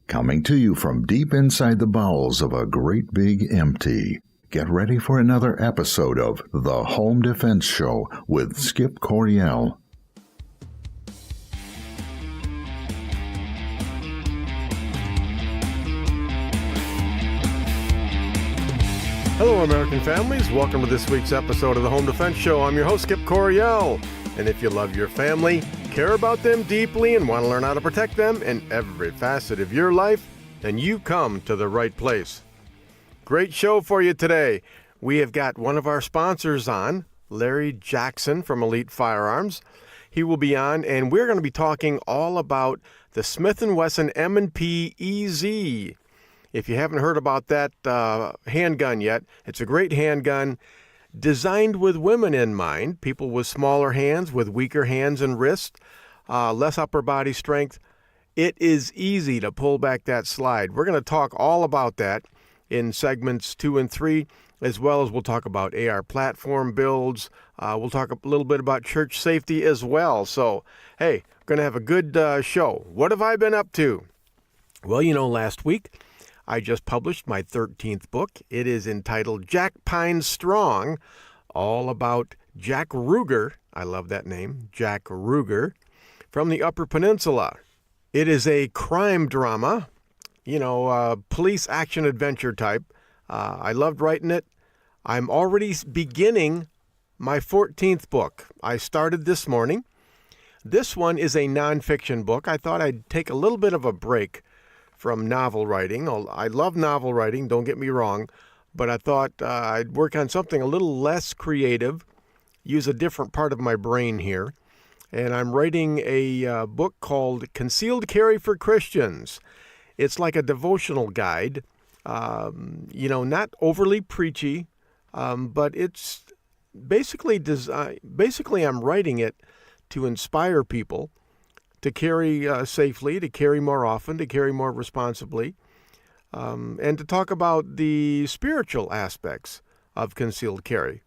Coming to you from deep inside the bowels of a great big empty. Get ready for another episode of The Home Defense Show with Skip Coryell. Hello, American families. Welcome to this week's episode of The Home Defense Show. I'm your host, Skip Coryell. And if you love your family, care about them deeply, and want to learn how to protect them in every facet of your life, then you come to the right place. Great show for you today. We have got one of our sponsors on, Larry Jackson from Elite Firearms. He will be on, and we're going to be talking all about the Smith & Wesson M&P EZ. If you haven't heard about that handgun yet, it's a great handgun designed with women in mind, people with smaller hands, with weaker hands and wrists, less upper body strength. It is easy to pull back that slide. We're going to talk all about that in segments 2 and 3, as well as we'll talk about AR platform builds. We'll talk a little bit about church safety as well. So, hey, going to have a good show. What have I been up to? Well, last week I just published my 13th book. It is entitled Jack Pine Strong, all about Jack Ruger. I love that name, Jack Ruger, from the Upper Peninsula. It is a crime drama, police action adventure type. I loved writing it. I'm already beginning my 14th book. I started this morning. This one is a nonfiction book. I thought I'd take a little bit of a break from novel writing. I love novel writing, don't get me wrong, but I thought I'd work on something a little less creative, use a different part of my brain here. And I'm writing a book called Concealed Carry for Christians. It's like a devotional guide, not overly preachy, but it's basically I'm writing it to inspire people to carry safely, to carry more often, to carry more responsibly, and to talk about the spiritual aspects of concealed carry.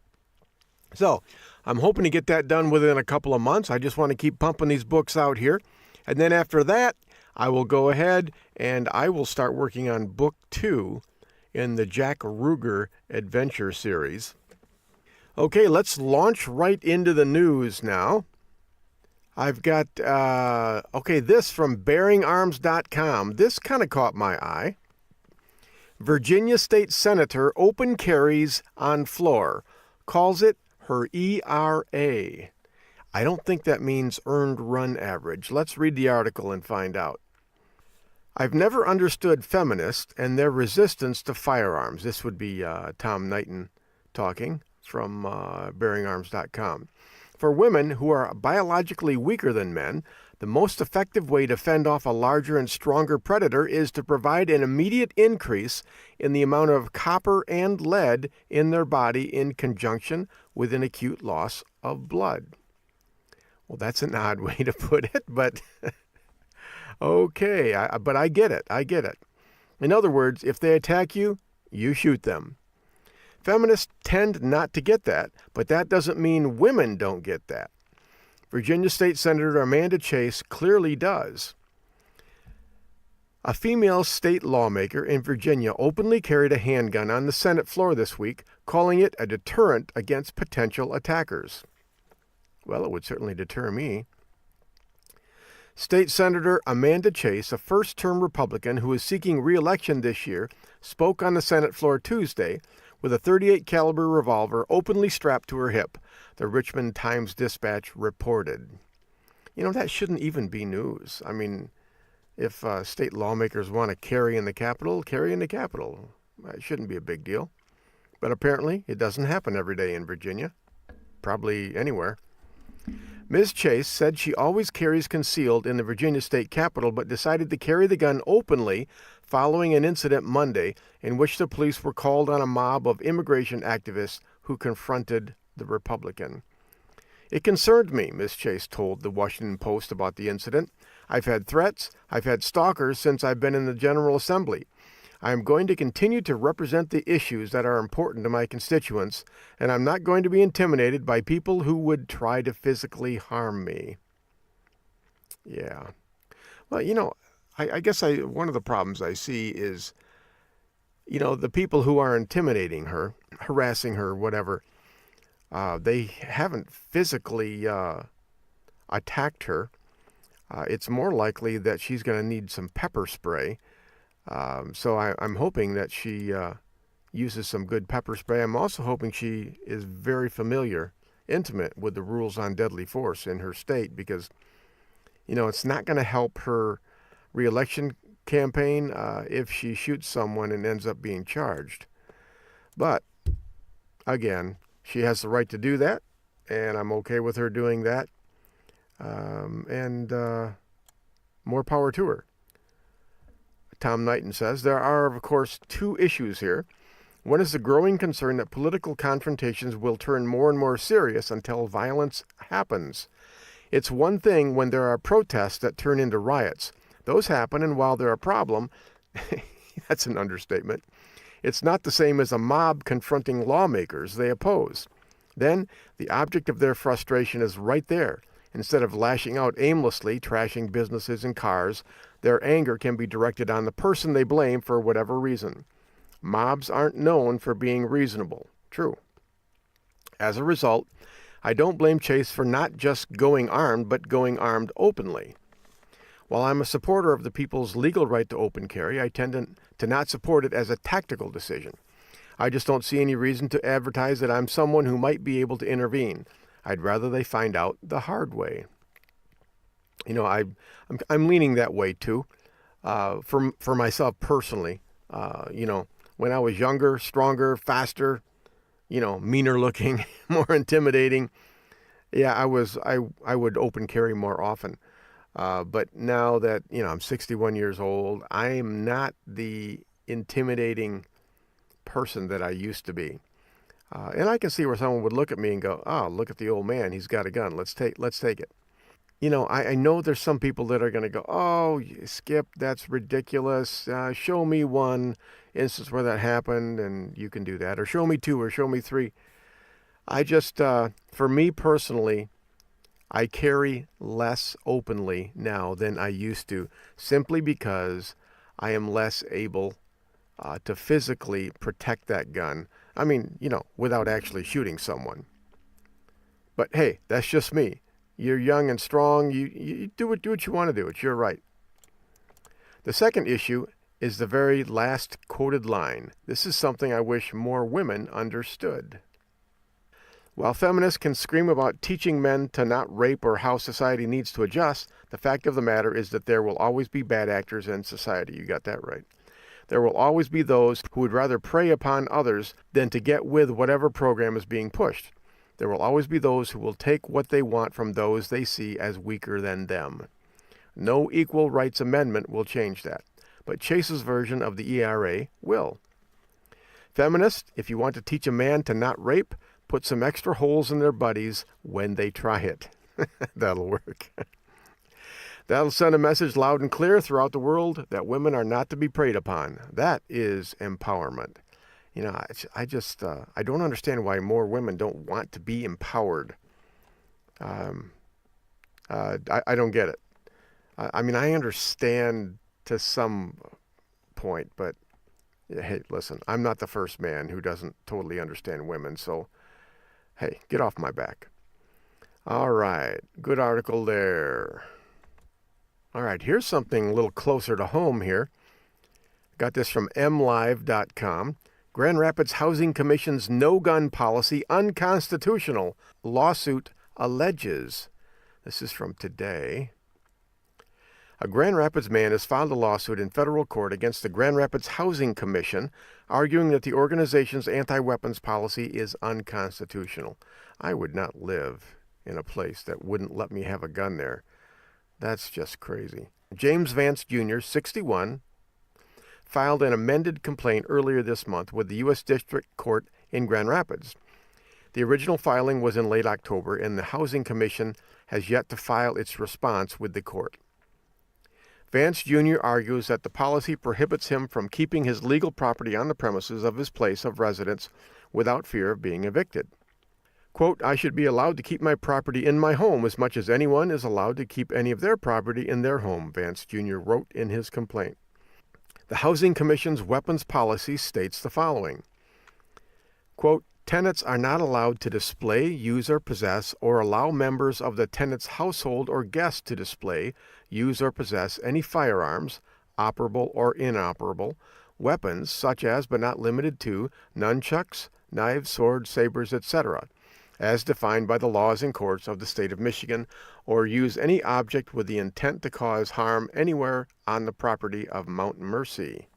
So I'm hoping to get that done within a couple of months. I just want to keep pumping these books out here. And then after that, I will go ahead and I will start working on book 2 in the Jack Ruger Adventure series. Okay, let's launch right into the news now. I've got, this from bearingarms.com. This kind of caught my eye. Virginia State Senator open carries on floor, calls it her ERA. I don't think that means earned run average. Let's read the article and find out. I've never understood feminists and their resistance to firearms. This would be Tom Knighton talking from bearingarms.com. For women who are biologically weaker than men, the most effective way to fend off a larger and stronger predator is to provide an immediate increase in the amount of copper and lead in their body in conjunction with an acute loss of blood. Well, that's an odd way to put it, but okay, but I get it. In other words, if they attack you, you shoot them. Feminists tend not to get that, but that doesn't mean women don't get that. Virginia State Senator Amanda Chase clearly does. A female state lawmaker in Virginia openly carried a handgun on the Senate floor this week, calling it a deterrent against potential attackers. Well, it would certainly deter me. State Senator Amanda Chase, a first-term Republican who is seeking re-election this year, spoke on the Senate floor Tuesday with a .38 caliber revolver openly strapped to her hip, the Richmond Times-Dispatch reported. That shouldn't even be news. I mean, if state lawmakers want to carry in the Capitol, carry in the Capitol. It shouldn't be a big deal. But apparently, it doesn't happen every day in Virginia. Probably anywhere. Ms. Chase said she always carries concealed in the Virginia State Capitol, but decided to carry the gun openly following an incident Monday in which the police were called on a mob of immigration activists who confronted the Republican. It concerned me, Ms. Chase told the Washington Post about the incident. I've had threats. I've had stalkers since I've been in the General Assembly. I am going to continue to represent the issues that are important to my constituents, and I'm not going to be intimidated by people who would try to physically harm me. Yeah. Well, I guess one of the problems I see is, the people who are intimidating her, harassing her, whatever, they haven't physically attacked her. It's more likely that she's going to need some pepper spray. So I'm hoping that she uses some good pepper spray. I'm also hoping she is very intimate with the rules on deadly force in her state, because, it's not going to help her re-election campaign if she shoots someone and ends up being charged. But, again, she has the right to do that, and I'm okay with her doing that. And more power to her. Tom Knighton says, there are, of course, two issues here. One is the growing concern that political confrontations will turn more and more serious until violence happens. It's one thing when there are protests that turn into riots. Those happen, and while they're a problem, that's an understatement, it's not the same as a mob confronting lawmakers they oppose. Then, the object of their frustration is right there. Instead of lashing out aimlessly, trashing businesses and cars, their anger can be directed on the person they blame for whatever reason. Mobs aren't known for being reasonable. True. As a result, I don't blame Chase for not just going armed, but going armed openly. While I'm a supporter of the people's legal right to open carry, I tend to not support it as a tactical decision. I just don't see any reason to advertise that I'm someone who might be able to intervene. I'd rather they find out the hard way. I'm leaning that way too, for myself personally. When I was younger, stronger, faster, meaner looking, more intimidating, yeah, I would open carry more often. But now that, I'm 61 years old, I'm not the intimidating person that I used to be. And I can see where someone would look at me and go, oh, look at the old man. He's got a gun. Let's take it. I know there's some people that are going to go, oh, Skip, that's ridiculous. Show me one instance where that happened and you can do that. Or show me two or show me three. I just, for me personally, I carry less openly now than I used to, simply because I am less able to physically protect that gun. I mean, without actually shooting someone. But hey, that's just me. You're young and strong. You do what you want to do. It's your right. The second issue is the very last quoted line. This is something I wish more women understood. While feminists can scream about teaching men to not rape or how society needs to adjust, the fact of the matter is that there will always be bad actors in society. You got that right. There will always be those who would rather prey upon others than to get with whatever program is being pushed. There will always be those who will take what they want from those they see as weaker than them. No equal rights amendment will change that, but Chase's version of the ERA will. Feminists, if you want to teach a man to not rape, put some extra holes in their buddies when they try it. That'll work. That'll send a message loud and clear throughout the world that women are not to be preyed upon. That is empowerment. I don't understand why more women don't want to be empowered. I don't get it. I mean, I understand to some point, but hey, listen, I'm not the first man who doesn't totally understand women, so hey, get off my back. All right, good article there. All right, here's something a little closer to home here. Got this from mlive.com. Grand Rapids Housing Commission's no-gun policy unconstitutional. Lawsuit alleges. This is from today. A Grand Rapids man has filed a lawsuit in federal court against the Grand Rapids Housing Commission, arguing that the organization's anti-weapons policy is unconstitutional. I would not live in a place that wouldn't let me have a gun there. That's just crazy. James Vance Jr., 61, filed an amended complaint earlier this month with the U.S. District Court in Grand Rapids. The original filing was in late October, and the Housing Commission has yet to file its response with the court. Vance Jr. argues that the policy prohibits him from keeping his legal property on the premises of his place of residence without fear of being evicted. Quote, I should be allowed to keep my property in my home as much as anyone is allowed to keep any of their property in their home, Vance Jr. wrote in his complaint. The Housing Commission's weapons policy states the following. Quote, tenants are not allowed to display, use, or possess, or allow members of the tenant's household or guests to display, use, or possess any firearms, operable or inoperable, weapons such as but not limited to nunchucks, knives, swords, sabers, etc., as defined by the laws and courts of the state of Michigan, or use any object with the intent to cause harm anywhere on the property of Mount Mercy.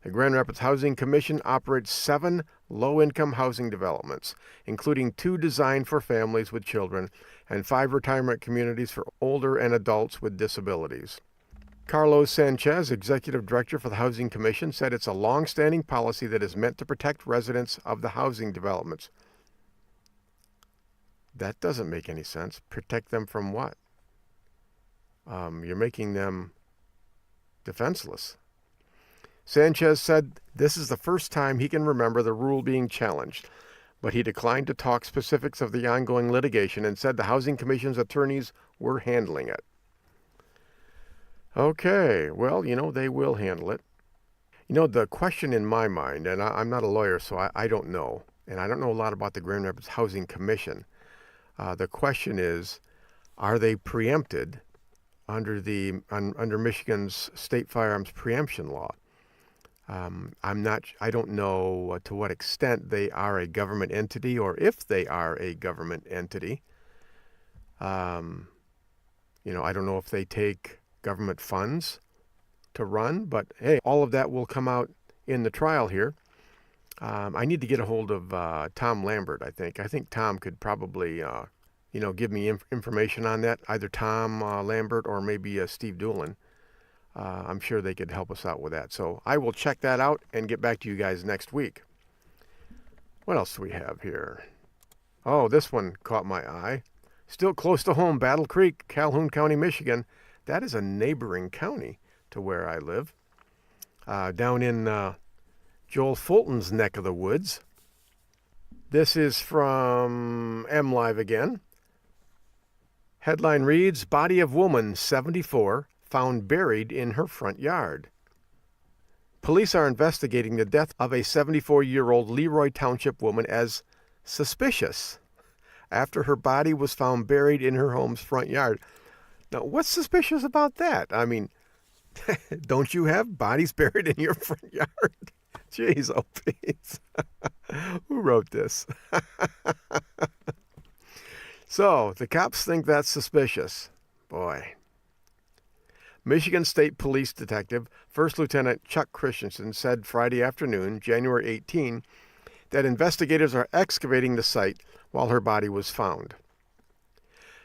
The Grand Rapids Housing Commission operates 7 low-income housing developments, including 2 designed for families with children and 5 retirement communities for older and adults with disabilities. Carlos Sanchez, Executive Director for the Housing Commission, said it's a long-standing policy that is meant to protect residents of the housing developments. That doesn't make any sense. Protect them from what? You're making them defenseless. Sanchez said this is the first time he can remember the rule being challenged, but he declined to talk specifics of the ongoing litigation and said the Housing Commission's attorneys were handling it. Okay, well, they will handle it. The question in my mind, and I'm not a lawyer, so I don't know, and I don't know a lot about the Grand Rapids Housing Commission. The question is, are they preempted under Michigan's state firearms preemption law? I don't know to what extent they are a government entity or if they are a government entity. I don't know if they take government funds to run, but hey, all of that will come out in the trial here. I need to get a hold of Tom Lambert, I think. I think Tom could probably, give me information on that, either Tom Lambert or maybe Steve Doolin. I'm sure they could help us out with that. So I will check that out and get back to you guys next week. What else do we have here? Oh, this one caught my eye. Still close to home, Battle Creek, Calhoun County, Michigan. That is a neighboring county to where I live. Down in Joel Fulton's neck of the woods. This is from MLive again. Headline reads, Body of Woman, 74, found buried in her front yard. Police are investigating the death of a 74-year-old Leroy Township woman as suspicious after her body was found buried in her home's front yard. Now, what's suspicious about that? I mean, don't you have bodies buried in your front yard? Jeez, oh, please. Who wrote this? So, the cops think that's suspicious. Boy. Michigan State Police Detective First Lieutenant Chuck Christensen said Friday afternoon, January 18, that investigators are excavating the site while her body was found.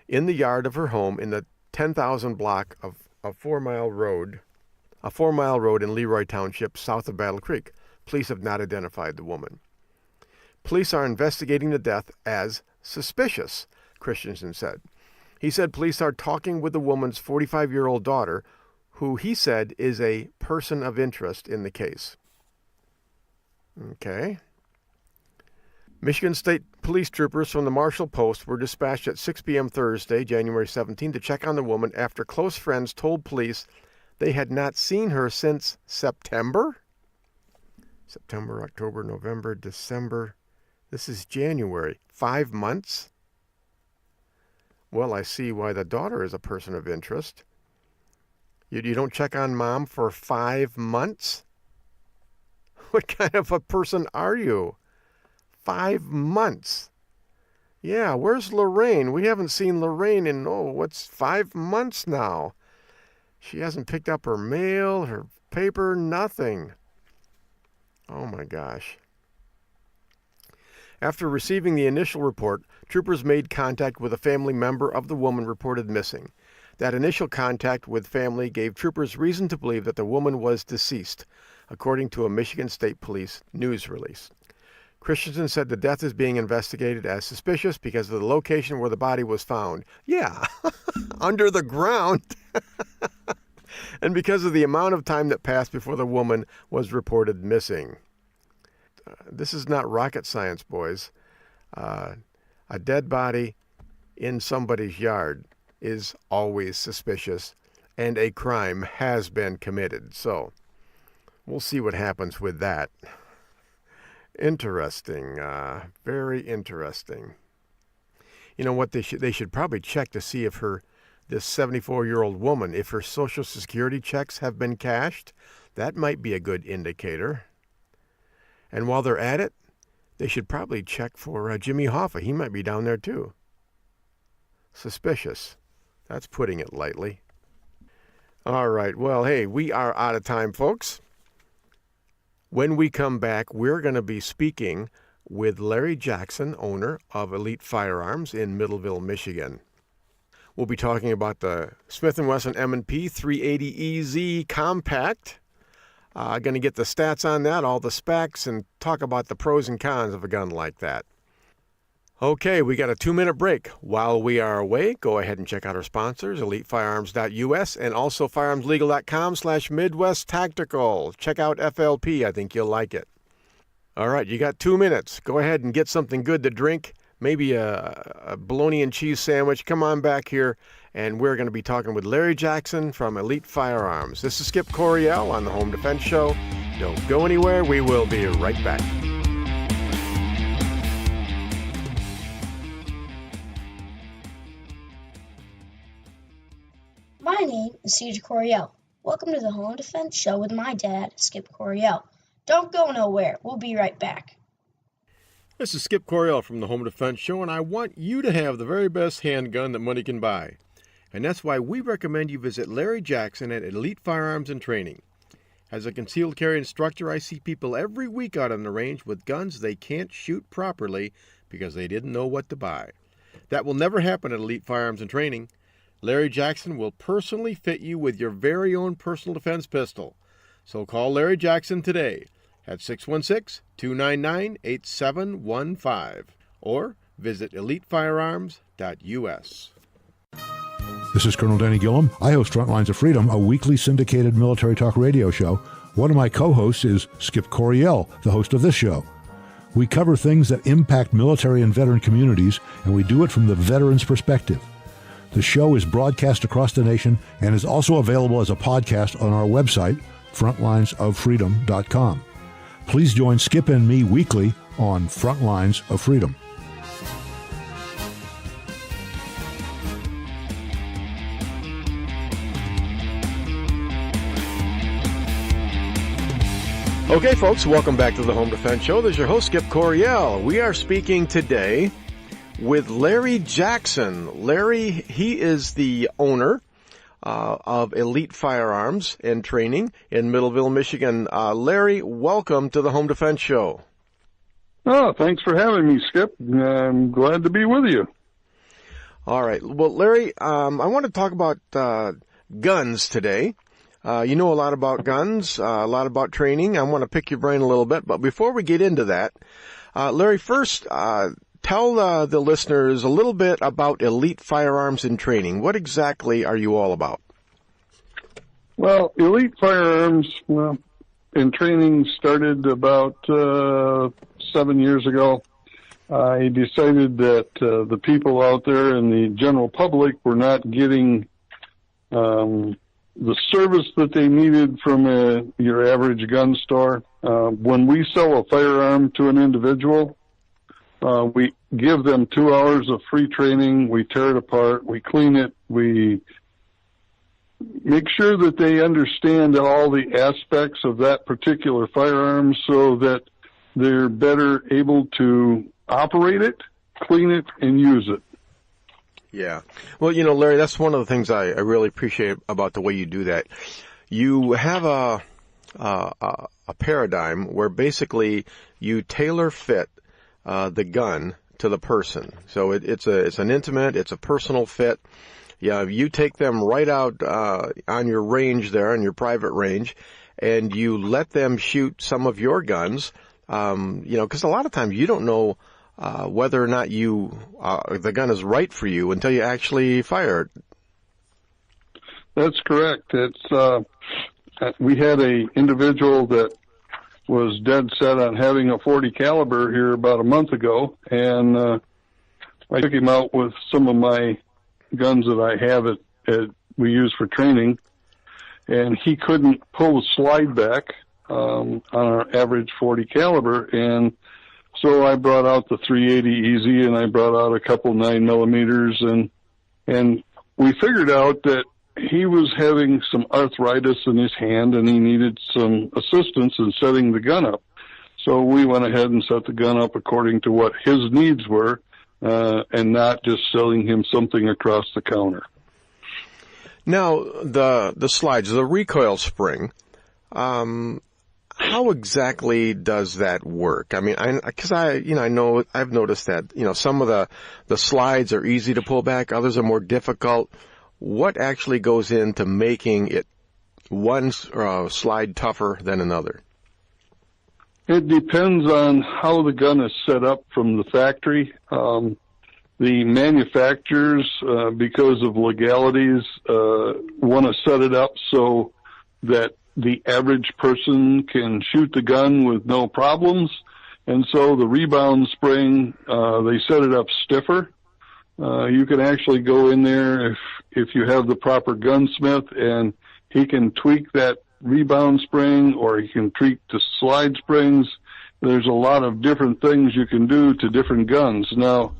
In the yard of her home in the 10,000 block of a 4-mile road in Leroy Township, south of Battle Creek. Police have not identified the woman. Police are investigating the death as suspicious, Christensen said. He said police are talking with the woman's 45-year-old daughter, who he said is a person of interest in the case. Okay. Michigan State Police troopers from the Marshall Post were dispatched at 6 p.m. Thursday, January 17, to check on the woman after close friends told police they had not seen her since September? September, October, November, December. This is January. 5 months? Well, I see why the daughter is a person of interest. You don't check on mom for 5 months? What kind of a person are you? 5 months. Yeah, where's Lorraine? We haven't seen Lorraine in, 5 months now. She hasn't picked up her mail, her paper, nothing. Oh my gosh. After receiving the initial report, troopers made contact with a family member of the woman reported missing. That initial contact with family gave troopers reason to believe that the woman was deceased, according to a Michigan State Police news release. Christensen said the death is being investigated as suspicious because of the location where the body was found. Yeah, under the ground. And because of the amount of time that passed before the woman was reported missing. This is not rocket science, boys. A dead body in somebody's yard is always suspicious, and a crime has been committed. So we'll see what happens with that. Interesting. Very interesting. You know what, they should probably check to see if this 74-year-old woman, if her Social Security checks have been cashed. That might be a good indicator. And while they're at it, they should probably check for Jimmy Hoffa. He might be down there too. Suspicious. That's putting it lightly. All right. Well, hey, we are out of time, folks. When we come back, we're going to be speaking with Larry Jackson, owner of Elite Firearms in Middleville, Michigan. We'll be talking about the Smith & Wesson M&P 380EZ Compact. Going to get the stats on that, all the specs, and talk about the pros and cons of a gun like that. Okay, we got a 2-minute break. While we are away, go ahead and check out our sponsors, EliteFirearms.us, and also FirearmsLegal.com/Midwest Tactical. Check out FLP. I think you'll like it. All right, you got 2 minutes. Go ahead and get something good to drink, maybe a bologna and cheese sandwich. Come on back here, and we're going to be talking with Larry Jackson from Elite Firearms. This is Skip Coryell on the Home Defense Show. Don't go anywhere. We will be right back. My name is CJ Coryell. Welcome to the Home Defense Show with my dad, Skip Coryell. Don't go nowhere. We'll be right back. This is Skip Coryell from the Home Defense Show, and I want you to have the very best handgun that money can buy. And that's why we recommend you visit Larry Jackson at Elite Firearms and Training. As a concealed carry instructor, I see people every week out on the range with guns they can't shoot properly because they didn't know what to buy. That will never happen at Elite Firearms and Training. Larry Jackson will personally fit you with your very own personal defense pistol. So call Larry Jackson today at 616-299-8715 or visit elitefirearms.us. This is Colonel Denny Gillum. I host Frontlines of Freedom, a weekly syndicated military talk radio show. One of my co-hosts is Skip Coryell, the host of this show. We cover things that impact military and veteran communities, and we do it from the veteran's perspective. The show is broadcast across the nation and is also available as a podcast on our website, frontlinesoffreedom.com. Please join Skip and me weekly on Frontlines of Freedom. Okay, folks, welcome back to the Home Defense Show. This is your host, Skip Coryell. We are speaking today with Larry Jackson. Larry, he is the owner of Elite Firearms and Training in Middleville, Michigan. Larry, welcome to the Home Defense Show. Oh, thanks for having me, Skip. I'm glad to be with you. All right. Well, Larry, I want to talk about guns today. You know a lot about guns, a lot about training. I want to pick your brain a little bit. But before we get into that, Larry, first, tell the listeners a little bit about Elite Firearms and Training. What exactly are you all about? Well, Elite Firearms and Training started about 7 years ago. I decided that the people out there and the general public were not getting the service that they needed from your average gun store. When we sell a firearm to an individual, we give them 2 hours of free training. We tear it apart. We clean it. We make sure that they understand all the aspects of that particular firearm so that they're better able to operate it, clean it, and use it. Yeah. Well, you know, Larry, that's one of the things I really appreciate about the way you do that. You have a paradigm where basically you tailor fit the gun to the person. So it's an intimate, it's a personal fit. Yeah, you take them right out on your range there, on your private range, and you let them shoot some of your guns. Because a lot of times you don't know whether or not the gun is right for you until you actually fire it. That's correct. It's we had a individual that was dead set on having a .40 caliber here about a month ago, and I took him out with some of my guns that I have we use for training, and he couldn't pull the slide back on our average 40 caliber, and so I brought out the 380 Easy, and I brought out a couple 9mm, and we figured out that he was having some arthritis in his hand, and he needed some assistance in setting the gun up. So we went ahead and set the gun up according to what his needs were, and not just selling him something across the counter. Now, the slides, the recoil spring, how exactly does that work? I mean, I know I've noticed that, some of the slides are easy to pull back, others are more difficult. What actually goes into making it one slide tougher than another? It depends on how the gun is set up from the factory. The manufacturers, because of legalities, want to set it up so that the average person can shoot the gun with no problems. And so the rebound spring, they set it up stiffer. You can actually go in there if you have the proper gunsmith, and he can tweak that rebound spring, or he can tweak the slide springs. There's a lot of different things you can do to different guns. Now,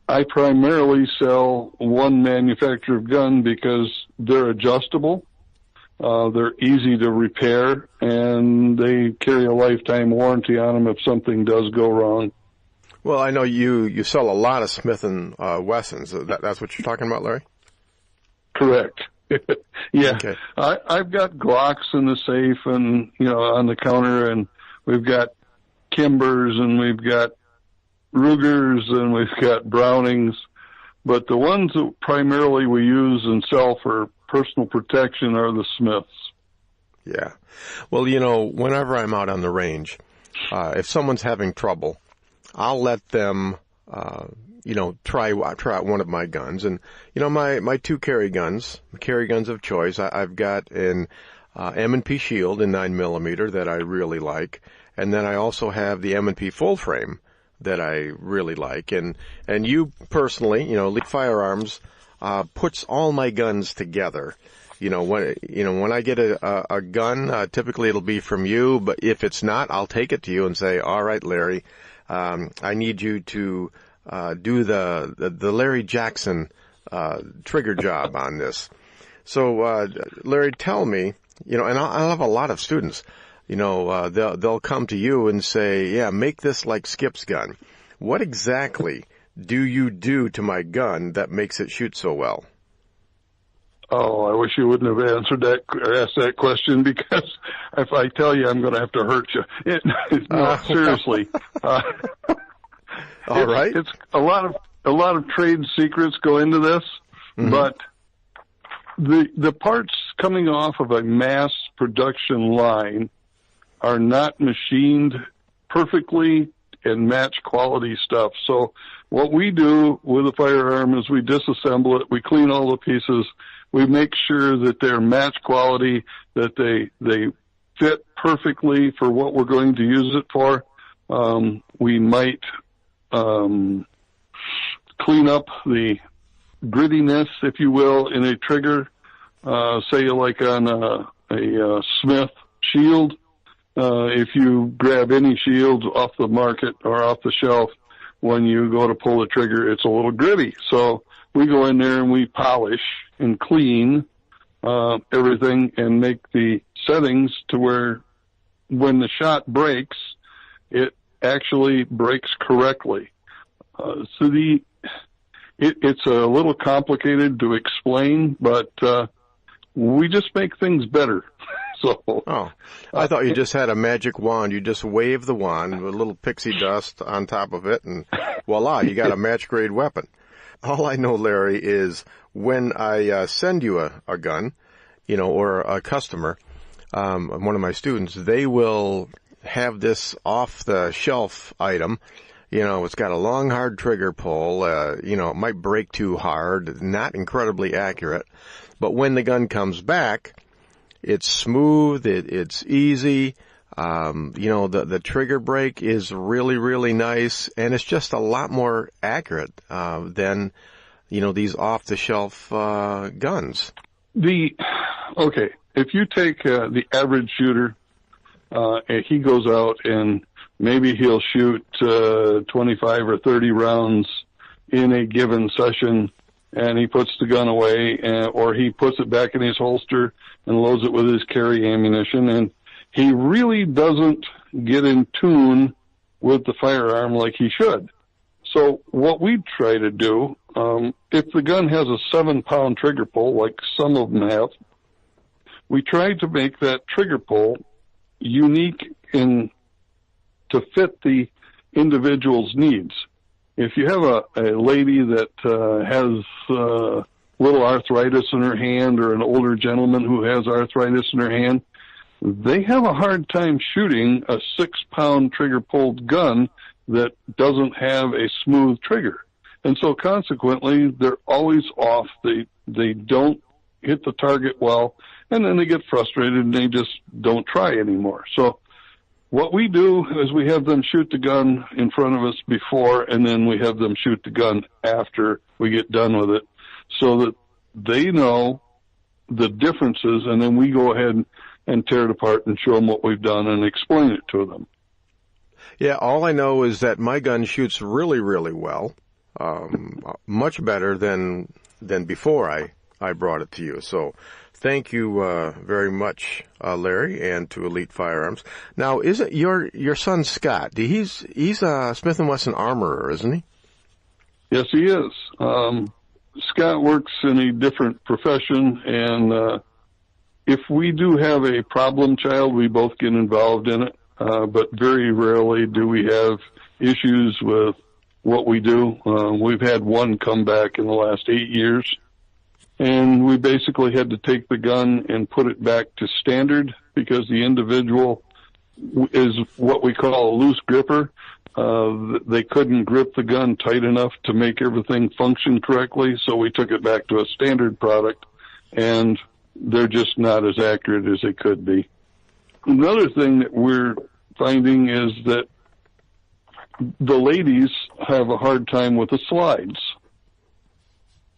I primarily sell one manufacturer of gun because they're adjustable, they're easy to repair, and they carry a lifetime warranty on them if something does go wrong. Well, I know you sell a lot of Smith & Wessons. That's what you're talking about, Larry? Correct. Yeah. Okay. I've got Glocks in the safe and, on the counter, and we've got Kimbers, and we've got Rugers, and we've got Brownings. But the ones that primarily we use and sell for personal protection are the Smiths. Yeah. Well, whenever I'm out on the range, if someone's having trouble, I'll let them, try out one of my guns. And, my two carry guns of choice, I've got an M&P Shield in 9mm that I really like. And then I also have the M&P full frame that I really like. And you personally, Elite Firearms, puts all my guns together. When I get a gun, typically it'll be from you, but if it's not, I'll take it to you and say, all right, Larry, I need you to do the Larry Jackson trigger job on this. So, Larry, tell me, and I'll have a lot of students, they'll come to you and say, yeah, make this like Skip's gun. What exactly do you do to my gun that makes it shoot so well? Oh, I wish you wouldn't have asked that question, because if I tell you, I'm going to have to hurt you. No, seriously. All right. It's a lot of trade secrets go into this, but the parts coming off of a mass production line are not machined perfectly and match quality stuff. So what we do with a firearm is we disassemble it, we clean all the pieces, we make sure that they're match quality, that they fit perfectly for what we're going to use it for. We might clean up the grittiness, if you will, in a trigger, say like on a Smith Shield. If you grab any shield off the market or off the shelf, when you go to pull the trigger, it's a little gritty. So we go in there and we polish and clean everything and make the settings to where when the shot breaks, it actually breaks correctly. It's a little complicated to explain, but we just make things better. I thought you just had a magic wand. You just wave the wand with a little pixie dust on top of it, and voila, you got a match-grade weapon. All I know, Larry, is when I send you a gun, or a customer, one of my students, they will have this off-the-shelf item. It's got a long, hard trigger pull. It might break too hard, not incredibly accurate. But when the gun comes back, it's smooth, it's easy, The trigger break is really, really nice, and it's just a lot more accurate than, these off-the-shelf guns. If you take the average shooter, he goes out and maybe he'll shoot 25 or 30 rounds in a given session, and he puts the gun away, or he puts it back in his holster and loads it with his carry ammunition, and he really doesn't get in tune with the firearm like he should. So what we try to do, if the gun has a 7-pound trigger pull, like some of them have, we try to make that trigger pull unique to fit the individual's needs. If you have a lady that has little arthritis in her hand, or an older gentleman who has arthritis in her hand, they have a hard time shooting a 6-pound trigger-pulled gun that doesn't have a smooth trigger. And so consequently, they're always off. They don't hit the target well, and then they get frustrated and they just don't try anymore. So what we do is we have them shoot the gun in front of us before, and then we have them shoot the gun after we get done with it, so that they know the differences, and then we go ahead and tear it apart and show them what we've done and explain it to them. Yeah, all I know is that my gun shoots really, really well, much better than before I brought it to you. So thank you very much, Larry, and to Elite Firearms. Now, is it your son Scott? He's a Smith & Wesson armorer, isn't he? Yes, he is. Scott works in a different profession, and if we do have a problem child, we both get involved in it, but very rarely do we have issues with what we do. We've had one come back in the last 8 years, and we basically had to take the gun and put it back to standard because the individual is what we call a loose gripper. They couldn't grip the gun tight enough to make everything function correctly, so we took it back to a standard product, and they're just not as accurate as they could be. Another thing that we're finding is that the ladies have a hard time with the slides.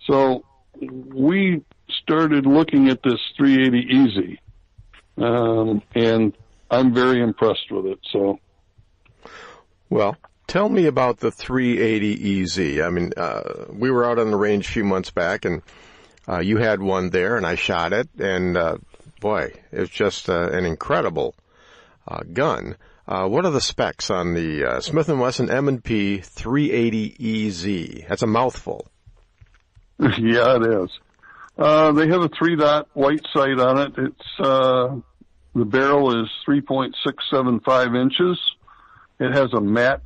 So we started looking at this 380 Easy, and I'm very impressed with it. So, well, tell me about the 380 Easy. I mean, we were out on the range a few months back, and you had one there, and I shot it, and boy, it's just an incredible gun. What are the specs on the Smith & Wesson M&amp 380 EZ? That's a mouthful. Yeah, it is. They have a 3-dot white sight on it. It's the barrel is 3.675 inches. It has a matte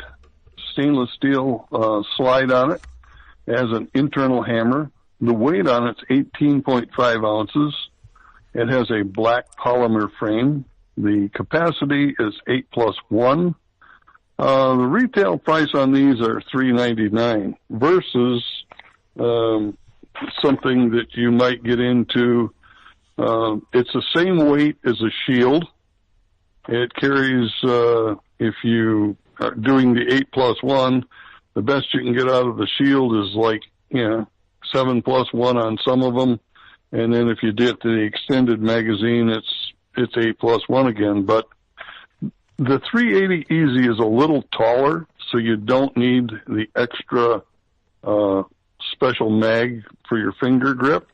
stainless steel slide on it. It has an internal hammer. The weight on it's 18.5 ounces. It has a black polymer frame. The capacity is 8+1. The retail price on these are $399 versus something that you might get into. It's the same weight as a shield. It carries, if you are doing the 8+1, the best you can get out of the shield is 7+1 on some of them. And then if you get to the extended magazine, it's 8+1 again. But the 380 Easy is a little taller, so you don't need the extra special mag for your finger grip.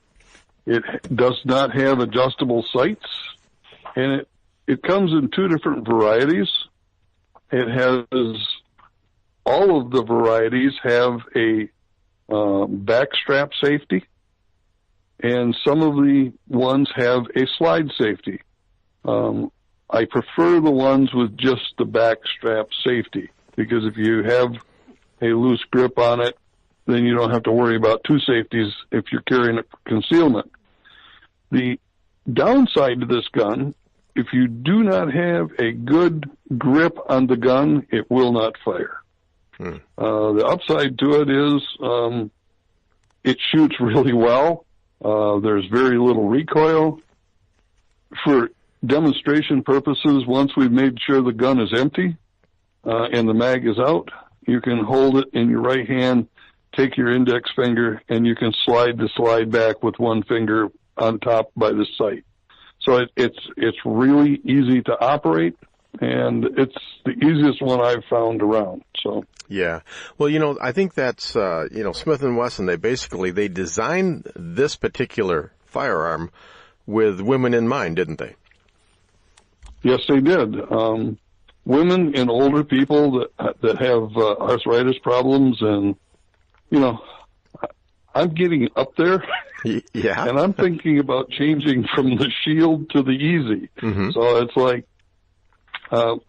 It does not have adjustable sights, and it comes in 2 different varieties. It has, all of the varieties have a back strap safety, and some of the ones have a slide safety. I prefer the ones with just the back strap safety, because if you have a loose grip on it, then you don't have to worry about 2 safeties if you're carrying a concealment. The downside to this gun, if you do not have a good grip on the gun, it will not fire. The upside to it is it shoots really well. There's very little recoil. For demonstration purposes, once we've made sure the gun is empty and the mag is out, you can hold it in your right hand, take your index finger, and you can slide the slide back with one finger on top by the sight. So it's really easy to operate, and it's the easiest one I've found around. So yeah, well, I think that's Smith & Wesson. They designed this particular firearm with women in mind, didn't they? Yes, they did. Women and older people that have arthritis problems, and I'm getting up there. Yeah. And I'm thinking about changing from the Shield to the Easy. Mm-hmm. So it's like,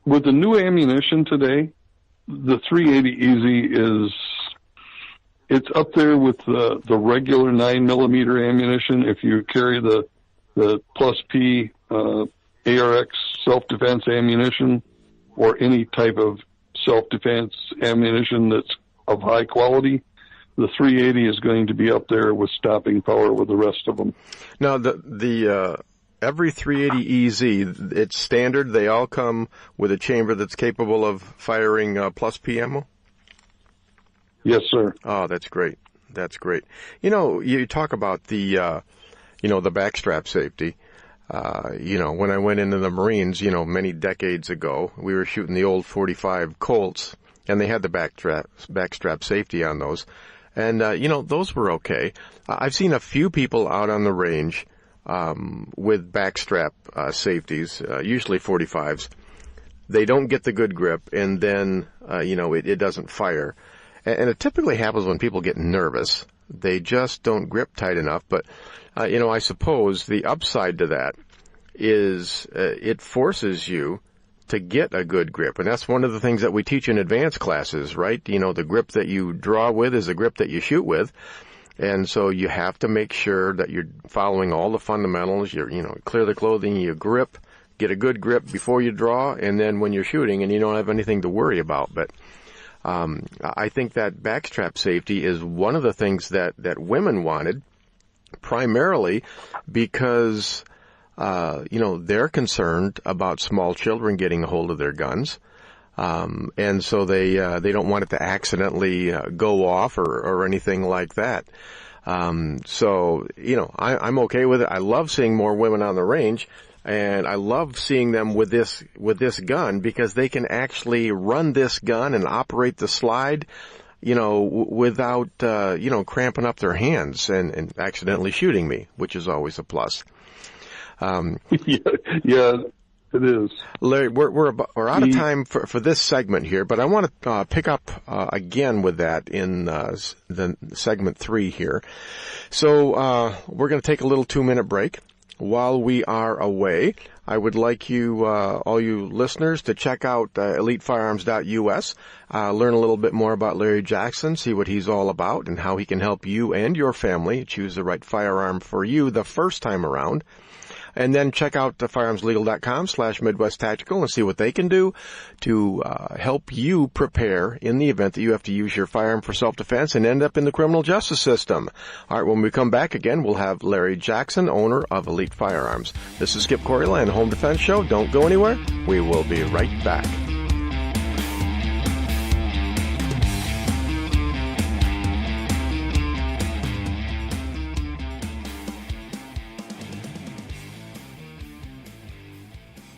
with the new ammunition today, the 380 Easy it's up there with the regular 9mm ammunition. If you carry the Plus P, ARX self-defense ammunition, or any type of self-defense ammunition that's of high quality, the 380 is going to be up there with stopping power with the rest of them. Now, the every 380 EZ, it's standard. They all come with a chamber that's capable of firing Plus P ammo? Yes, sir. Oh, that's great. That's great. You talk about the backstrap safety. When I went into the Marines, many decades ago, we were shooting the old 45 Colts, and they had the backstrap safety on those. And, those were okay. I've seen a few people out on the range with backstrap safeties, usually 45s. They don't get the good grip, and then, it doesn't fire. And it typically happens when people get nervous. They just don't grip tight enough. But, I suppose the upside to that is it forces you to get a good grip. And that's one of the things that we teach in advanced classes, right? The grip that you draw with is the grip that you shoot with. And so you have to make sure that you're following all the fundamentals. Clear the clothing, you grip, get a good grip before you draw, and then when you're shooting, and you don't have anything to worry about. But I think that backstrap safety is one of the things that women wanted, primarily because they're concerned about small children getting a hold of their guns. And so they don't want it to accidentally go off or anything like that. I'm okay with it. I love seeing more women on the range, and I love seeing them with this gun, because they can actually run this gun and operate the slide, without, cramping up their hands and accidentally shooting me, which is always a plus. Yeah, it is. Larry, we're out of time for this segment here, but I want to pick up again with that in the segment 3 here. So we're going to take a little 2-minute break. While we are away, I would like you, all you listeners, to check out elitefirearms.us, learn a little bit more about Larry Jackson, see what he's all about, and how he can help you and your family choose the right firearm for you the first time around. And then check out firearmslegal.com/Midwest Tactical and see what they can do to help you prepare in the event that you have to use your firearm for self-defense and end up in the criminal justice system. All right, when we come back again, we'll have Larry Jackson, owner of Elite Firearms. This is Skip Coriel and Home Defense Show. Don't go anywhere. We will be right back.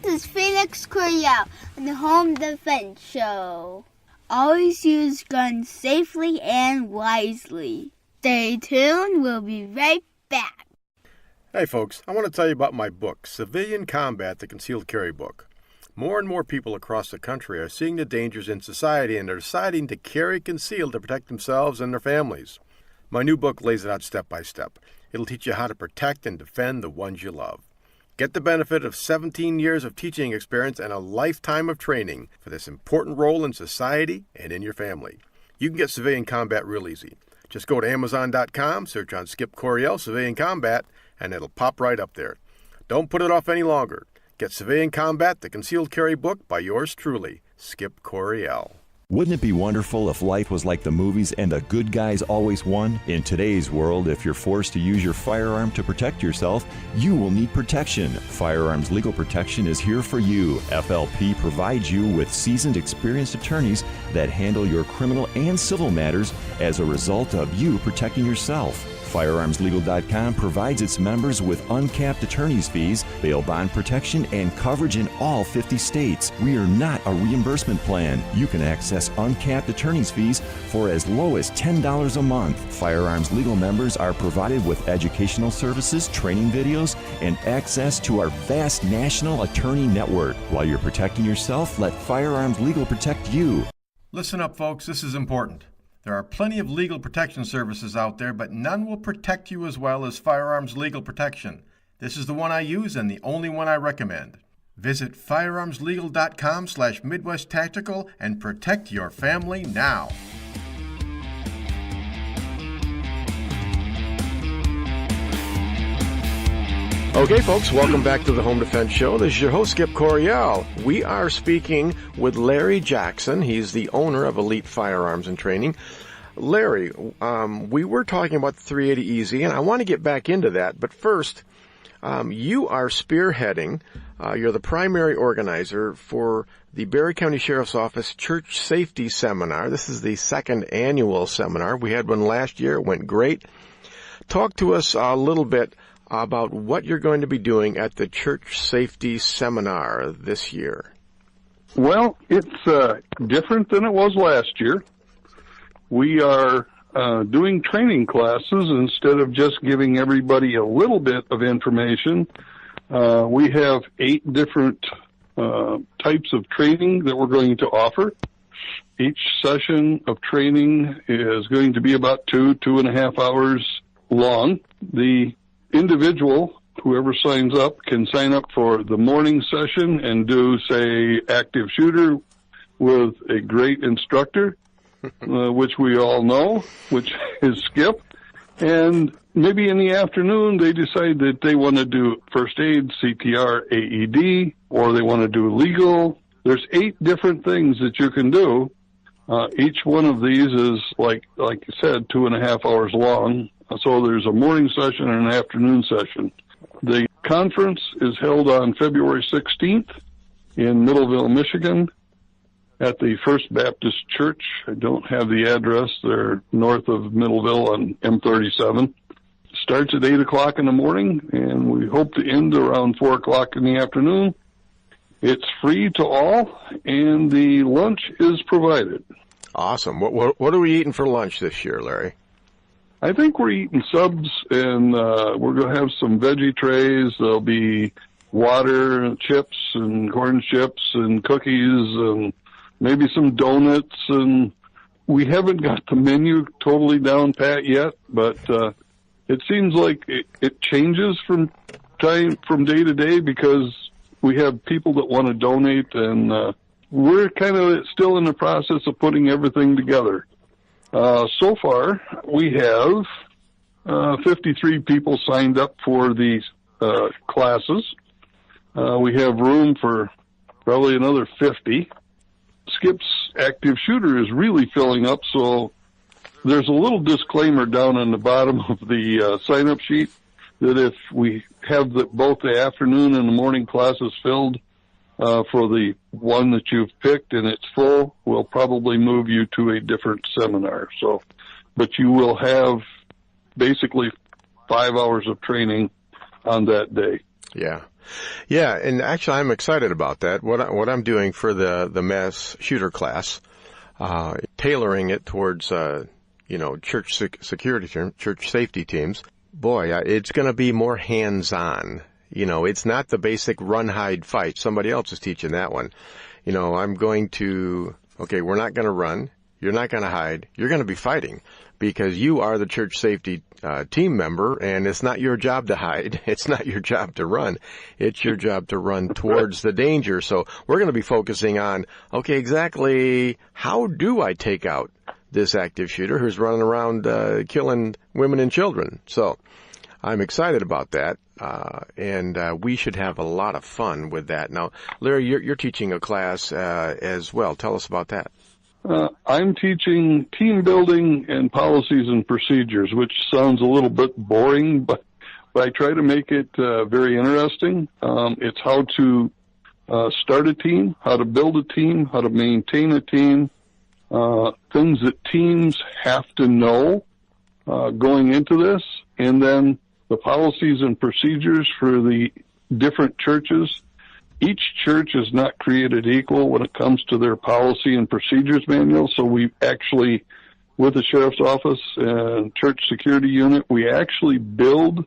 This is Felix Coriel on the Home Defense Show. Always use guns safely and wisely. Stay tuned. We'll be right back. Hey folks, I want to tell you about my book, Civilian Combat, the Concealed Carry Book. More and more people across the country are seeing the dangers in society and are deciding to carry concealed to protect themselves and their families. My new book lays it out step by step. It'll teach you how to protect and defend the ones you love. Get the benefit of 17 years of teaching experience and a lifetime of training for this important role in society and in your family. You can get Civilian Combat real easy. Just go to Amazon.com, search on Skip Coriel Civilian Combat, and it'll pop right up there. Don't put it off any longer. Get Civilian Combat, the Concealed Carry Book by yours truly, Skip Coriel. Wouldn't it be wonderful if life was like the movies and the good guys always won? In today's world, if you're forced to use your firearm to protect yourself, you will need protection. Firearms Legal Protection is here for you. FLP provides you with seasoned, experienced attorneys that handle your criminal and civil matters as a result of you protecting yourself. FirearmsLegal.com provides its members with uncapped attorney's fees, bail bond protection, and coverage in all 50 states. We are not a reimbursement plan. You can access uncapped attorney's fees for as low as $10 a month. Firearms Legal members are provided with educational services, training videos, and access to our vast national attorney network. While you're protecting yourself, let Firearms Legal protect you. Listen up, folks. This is important. There are plenty of legal protection services out there, but none will protect you as well as Firearms Legal Protection. This is the one I use and the only one I recommend. Visit firearmslegal.com/Midwest Tactical and protect your family now. Okay, folks, welcome back to the Home Defense Show. This is your host, Skip Coryell. We are speaking with Larry Jackson. He's the owner of Elite Firearms and Training. Larry, we were talking about the 380 Easy, and I want to get back into that. But first, you are spearheading, you're the primary organizer for the Barry County Sheriff's Office Church Safety Seminar. This is the second annual seminar. We had one last year. It went great. Talk to us a little bit about what you're going to be doing at the Church Safety Seminar this year. Well, it's different than it was last year. We are doing training classes instead of just giving everybody a little bit of information. We have 8 different types of training that we're going to offer. Each session of training is going to be about 2.5 hours long. The individual, whoever signs up, can sign up for the morning session and do, say, active shooter with a great instructor, which we all know, which is Skip. And maybe in the afternoon, they decide that they want to do first aid, CPR, AED, or they want to do legal. There's 8 different things that you can do. Each one of these is, like you said, 2.5 hours long. So there's a morning session and an afternoon session. The conference is held on February 16th in Middleville, Michigan, at the First Baptist Church. I don't have the address. They're north of Middleville on M37. Starts at 8 o'clock in the morning, and we hope to end around 4 o'clock in the afternoon. It's free to all, and the lunch is provided. Awesome. What are we eating for lunch this year, Larry? I think we're eating subs, and we're going to have some veggie trays. There'll be water and chips and corn chips and cookies and maybe some donuts. And we haven't got the menu totally down pat yet, but it seems like it changes from day to day because we have people that want to donate, and we're kind of still in the process of putting everything together. So far, we have 53 people signed up for these classes. We have room for probably another 50. Skip's active shooter is really filling up, so there's a little disclaimer down on the bottom of the sign-up sheet that if we have both the afternoon and the morning classes filled, for the one that you've picked and it's full, we'll probably move you to a different seminar. So, but you will have basically 5 hours of training on that day. Yeah. Yeah, and actually I'm excited about that. What I'm doing for the mass shooter class, tailoring it towards, church security teams, church safety teams. Boy, it's going to be more hands-on. It's not the basic run, hide, fight. Somebody else is teaching that one. I'm going to, we're not going to run. You're not going to hide. You're going to be fighting because you are the church safety team member, and it's not your job to hide. It's not your job to run. It's your job to run towards the danger. So we're going to be focusing on, exactly how do I take out this active shooter who's running around killing women and children? So I'm excited about that. And we should have a lot of fun with that. Now, Larry, you're teaching a class as well. Tell us about that. I'm teaching team building and policies and procedures, which sounds a little bit boring, but I try to make it very interesting. It's how to start a team, how to build a team, how to maintain a team, things that teams have to know going into this, and then the policies and procedures for the different churches. Each church is not created equal when it comes to their policy and procedures manual, so we actually, with the sheriff's office and church security unit, we actually build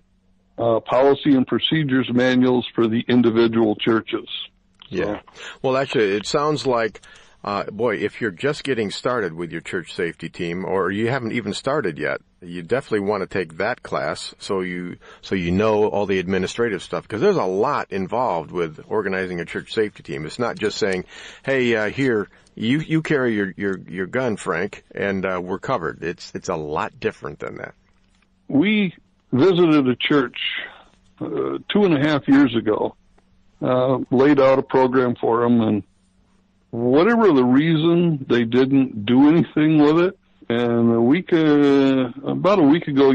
policy and procedures manuals for the individual churches. Yeah. Well, actually, it sounds like, if you're just getting started with your church safety team, or you haven't even started yet, you definitely want to take that class so you know all the administrative stuff, because there's a lot involved with organizing a church safety team. It's not just saying, hey, here, you carry your gun, Frank, and we're covered. It's a lot different than that. We visited a church 2.5 years ago, laid out a program for them, and whatever the reason, they didn't do anything with it. And about a week ago,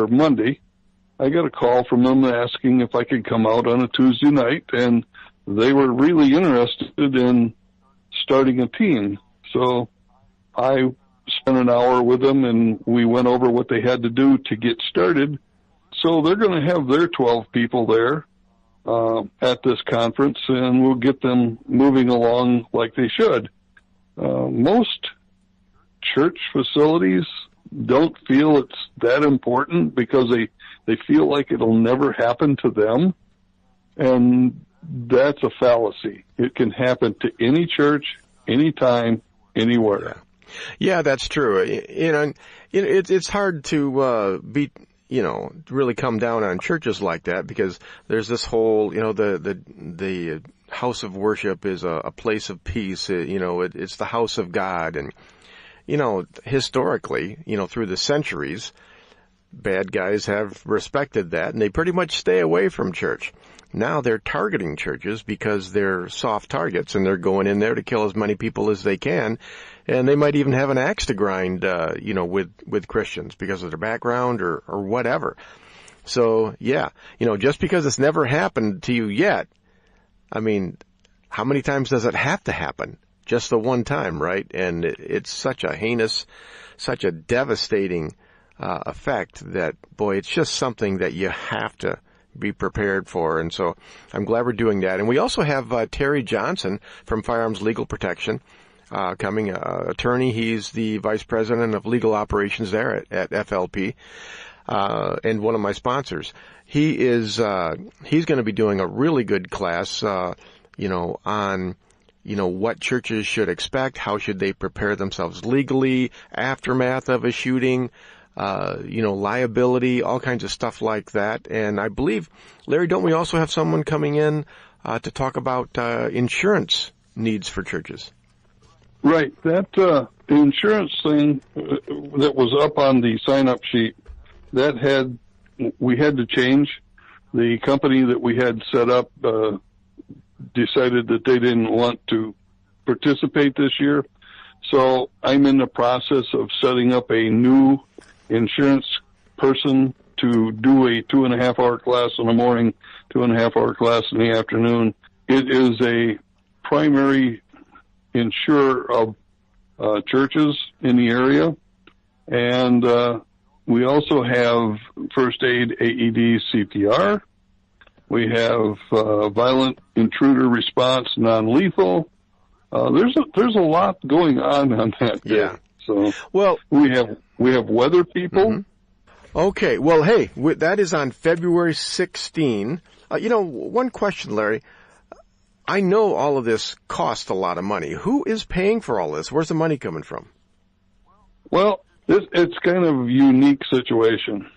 Monday, I got a call from them asking if I could come out on a Tuesday night, and they were really interested in starting a team. So I spent an hour with them, and we went over what they had to do to get started. So they're going to have their 12 people there at this conference, and we'll get them moving along like they should. Most church facilities don't feel it's that important because they feel like it'll never happen to them, and that's a fallacy. It can happen to any church, anytime, anywhere. Yeah, that's true. It's hard to really come down on churches like that, because there's this whole, the house of worship is a place of peace. It's the house of God. And, historically, through the centuries, bad guys have respected that, and they pretty much stay away from church. Now they're targeting churches because they're soft targets, and they're going in there to kill as many people as they can. And they might even have an axe to grind, with Christians because of their background or whatever. So, just because it's never happened to you yet, I mean, how many times does it have to happen? Just the one time, right? And it's such a heinous, such a devastating effect that, boy, it's just something that you have to be prepared for. And so I'm glad we're doing that. And we also have Terry Johnson from Firearms Legal Protection coming, attorney. He's the vice president of legal operations there at FLP, and one of my sponsors. He's going to be doing a really good class, on, what churches should expect, how should they prepare themselves legally, aftermath of a shooting, liability, all kinds of stuff like that. And I believe, Larry, don't we also have someone coming in to talk about insurance needs for churches? Right. That insurance thing that was up on the sign-up sheet, we had to change. The company that we had set up decided that they didn't want to participate this year. So I'm in the process of setting up a new insurance person to do a 2.5-hour class in the morning, 2.5-hour class in the afternoon. It is a primary insurer of churches in the area, and we also have first aid, AED, CPR. We have violent intruder response, non-lethal. There's a lot going on that day. Yeah. So we have weather people. Mm-hmm. Okay. Well, hey, that is on February 16. One question, Larry. I know all of this costs a lot of money. Who is paying for all this? Where's the money coming from? Well, it's kind of a unique situation.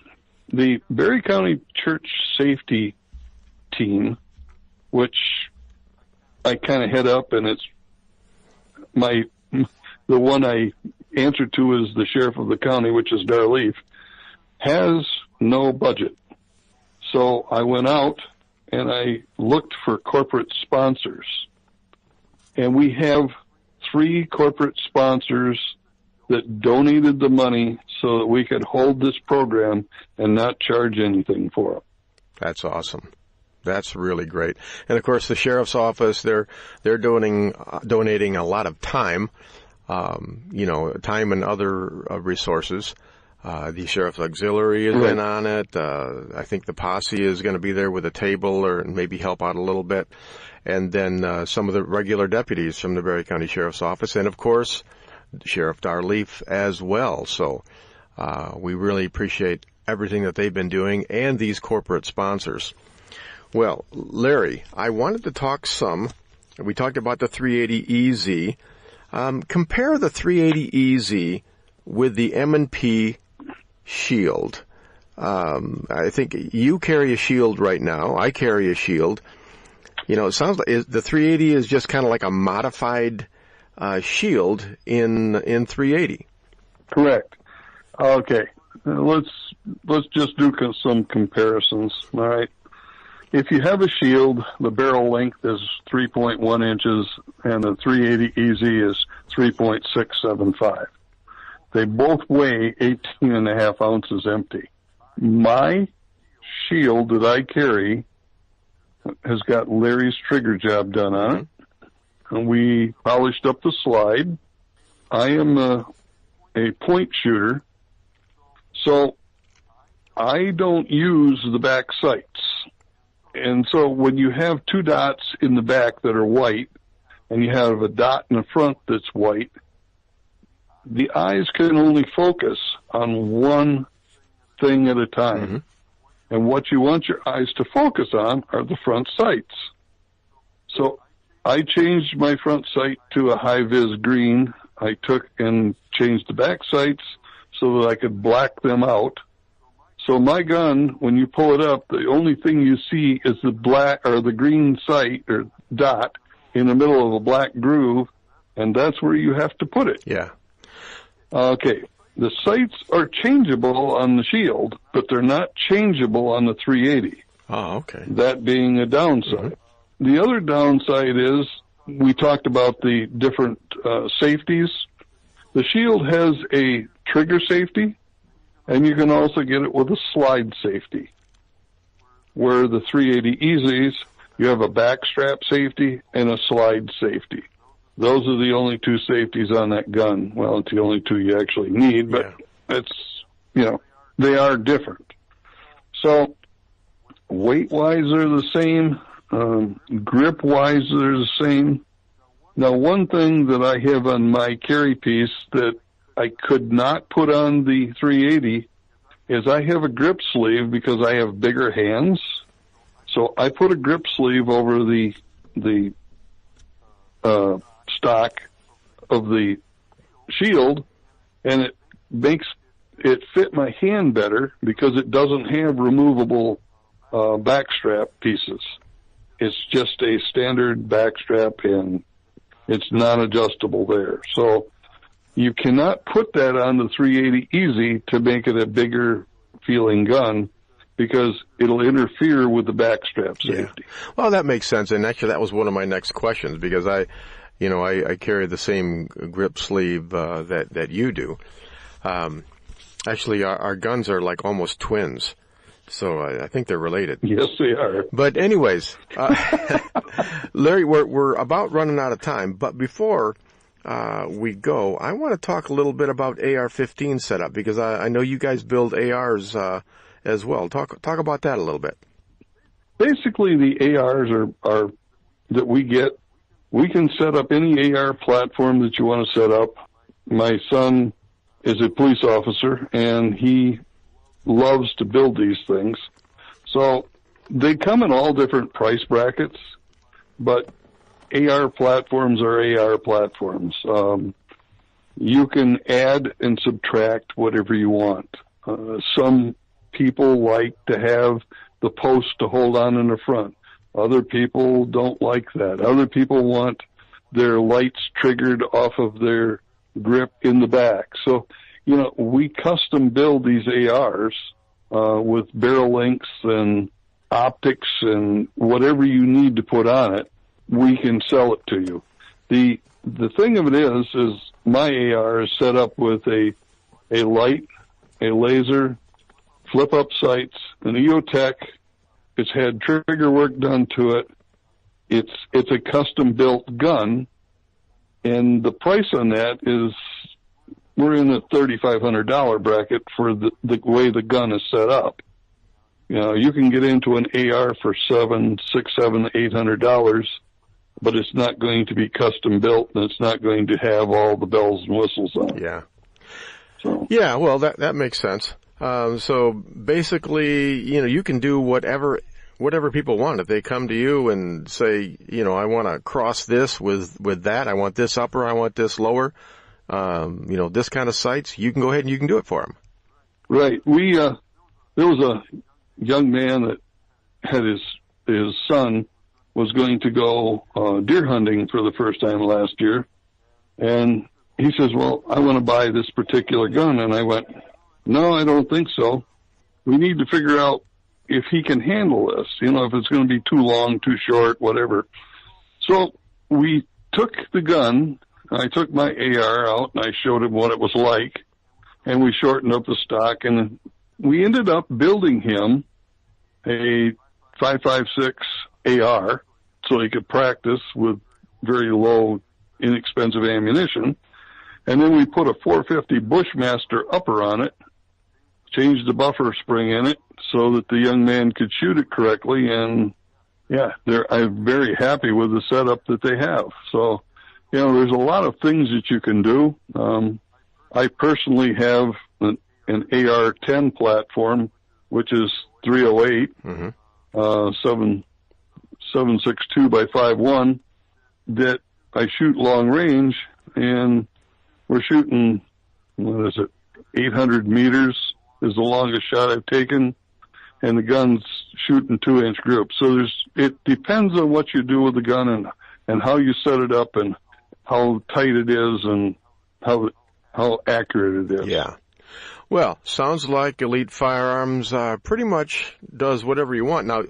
The Berry County Church Safety Team, which I kind of head up, and it's the one I answer to is the sheriff of the county, which is Darleaf, has no budget. So I went out and I looked for corporate sponsors, and we have 3 corporate sponsors that donated the money so that we could hold this program and not charge anything for it. That's awesome. That's really great. And of course, the sheriff's office, they're donating a lot of time, time and other resources. The sheriff's auxiliary has been on it. I think the posse is going to be there with a table or maybe help out a little bit. And then some of the regular deputies from the Berry County Sheriff's Office, and of course, Sheriff Darleaf as well. So we really appreciate everything that they've been doing and these corporate sponsors. Well, Larry, I wanted to talk some. We talked about the 380EZ. Compare the 380EZ with the M&P Shield. I think you carry a Shield right now. I carry a Shield. It sounds like the 380 is just kind of like a modified Shield in 380. Correct. Okay. Let's just do some comparisons. All right. If you have a Shield, the barrel length is 3.1 inches, and the 380EZ is 3.675. They both weigh 18.5 ounces empty. My Shield that I carry has got Larry's trigger job done on it. And we polished up the slide. I am a point shooter, so I don't use the back sights. And so when you have 2 dots in the back that are white, and you have a dot in the front that's white, the eyes can only focus on one thing at a time. Mm-hmm. And what you want your eyes to focus on are the front sights. So I changed my front sight to a high-vis green. I took and changed the back sights so that I could black them out. So my gun, when you pull it up, the only thing you see is the black or the green sight or dot in the middle of a black groove, and that's where you have to put it. Yeah. Okay. The sights are changeable on the Shield, but they're not changeable on the 380. Oh, okay. That being a downside. Mm-hmm. The other downside is we talked about the different safeties. The Shield has a trigger safety, and you can also get it with a slide safety. Where the 380EZs, you have a backstrap safety and a slide safety. Those are the only 2 safeties on that gun. Well, it's the only 2 you actually need, but they are different. So weight-wise, they're the same. Grip-wise, they're the same. Now, one thing that I have on my carry piece that I could not put on the 380 is I have a grip sleeve because I have bigger hands. So I put a grip sleeve over the stock of the Shield, and it makes it fit my hand better because it doesn't have removable backstrap pieces. It's just a standard backstrap, and it's not adjustable there. So you cannot put that on the 380EZ to make it a bigger feeling gun because it'll interfere with the backstrap safety. Yeah. Well, that makes sense, and actually that was one of my next questions because I carry the same grip sleeve that you do. Actually, our guns are like almost twins, so I think they're related. Yes, they are. But anyways, Larry, we're about running out of time. But before we go, I want to talk a little bit about AR-15 setup because I know you guys build ARs as well. Talk about that a little bit. Basically, the ARs are that we get. We can set up any AR platform that you want to set up. My son is a police officer, and he loves to build these things. So they come in all different price brackets, but AR platforms are AR platforms. You can add and subtract whatever you want. Some people like to have the post to hold on in the front. Other people don't like that. Other people want their lights triggered off of their grip in the back. So, we custom build these ARs with barrel lengths and optics and whatever you need to put on it. We can sell it to you. The the thing of it is my AR is set up with a light, a laser, flip-up sights, an EOTech. It's had trigger work done to it. It's a custom-built gun, and the price on that is, we're in the $3,500 bracket for the way the gun is set up. You know, you can get into an AR for $700, $800, but it's not going to be custom built, and it's not going to have all the bells and whistles on it. Yeah. So. Yeah, well, that makes sense. So basically, you know, you can do whatever people want. If they come to you and say, you know, I want to cross this with that, I want this upper, I want this lower, you know, this kind of sights, you can go ahead and you can do it for them. Right. There was a young man that had his son was going to go deer hunting for the first time last year, and he says, well, I want to buy this particular gun. And I went, no, I don't think so. We need to figure out if he can handle this, you know, if it's going to be too long, too short, whatever. So we took the gun, I took my AR out, and I showed him what it was like, and we shortened up the stock, and we ended up building him a 5.56 AR so he could practice with very low, inexpensive ammunition. And then we put a 450 Bushmaster upper on it, changed the buffer spring in it so that the young man could shoot it correctly. And yeah, I'm very happy with the setup that they have. So, you know, there's a lot of things that you can do. I personally have an AR-10 platform, which is 308, 7.62 by 5.1, that I shoot long range, and we're shooting, 800 meters is the longest shot I've taken, and the gun's shooting 2-inch groups. So it depends on what you do with the gun and how you set it up and how tight it is and how accurate it is. Yeah. Well, sounds like Elite Firearms pretty much does whatever you want. Now,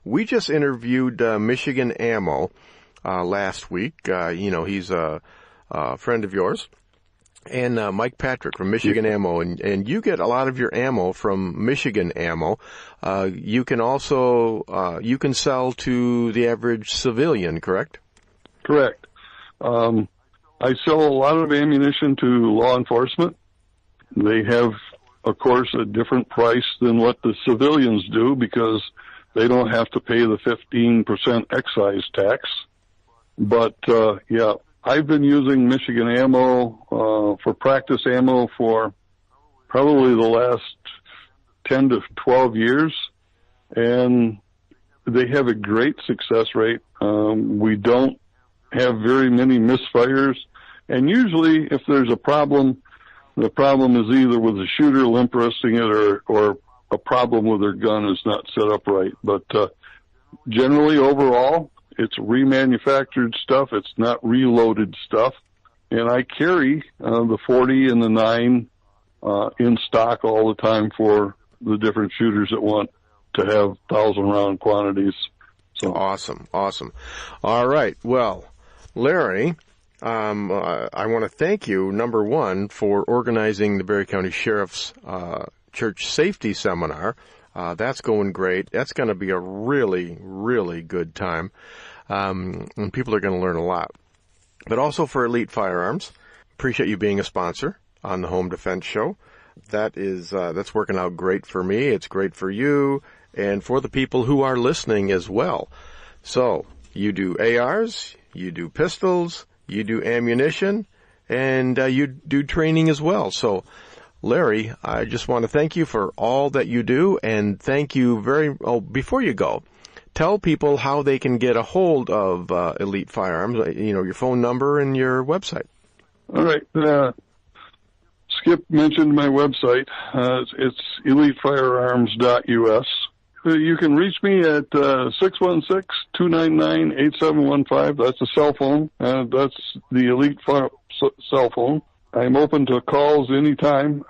we just interviewed Michigan Ammo last week. You know, he's a friend of yours. And Mike Patrick from Michigan Ammo, and you get a lot of your ammo from Michigan Ammo. You can also you can sell to the average civilian, correct? Correct. I sell a lot of ammunition to law enforcement. They have, of course, a different price than what the civilians do because they don't have to pay the 15% excise tax. But yeah. I've been using Michigan Ammo for practice ammo for probably the last 10 to 12 years, and they have a great success rate. We don't have very many misfires, and usually if there's a problem, the problem is either with the shooter limp wristing it or a problem with their gun is not set up right. But generally, overall, it's remanufactured stuff. It's not reloaded stuff. And I carry the 40 and the 9 in stock all the time for the different shooters that want to have 1,000-round quantities. So Awesome. All right. Well, Larry, I want to thank you, number one, for organizing the Berry County Sheriff's Church Safety Seminar. That's going great. That's going to be a really, really good time. And people are going to learn a lot. But also for Elite Firearms, appreciate you being a sponsor on the Home Defense Show. That's working out great for me. It's great for you and for the people who are listening as well. So you do ARs, you do pistols, you do ammunition, and you do training as well. So Larry, I just want to thank you for all that you do, and thank you before you go, tell people how they can get a hold of Elite Firearms, your phone number and your website. All right. Skip mentioned my website. It's elitefirearms.us. You can reach me at 616-299-8715. That's a cell phone. That's the Elite cell phone. I'm open to calls anytime.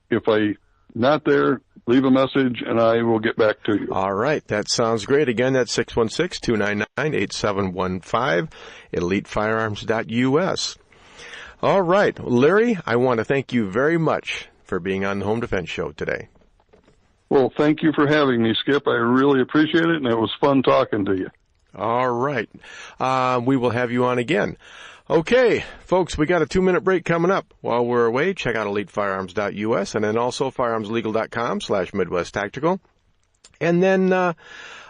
If I not there, leave a message, and I will get back to you. All right. That sounds great. Again, that's 616-299-8715, elitefirearms.us. All right. Larry, I want to thank you very much for being on the Home Defense Show today. Well, thank you for having me, Skip. I really appreciate it, and it was fun talking to you. All right. We will have you on again. Okay, folks, we got a 2-minute break coming up. While we're away, check out elitefirearms.us and then also firearmslegal.com/Midwest Tactical. And then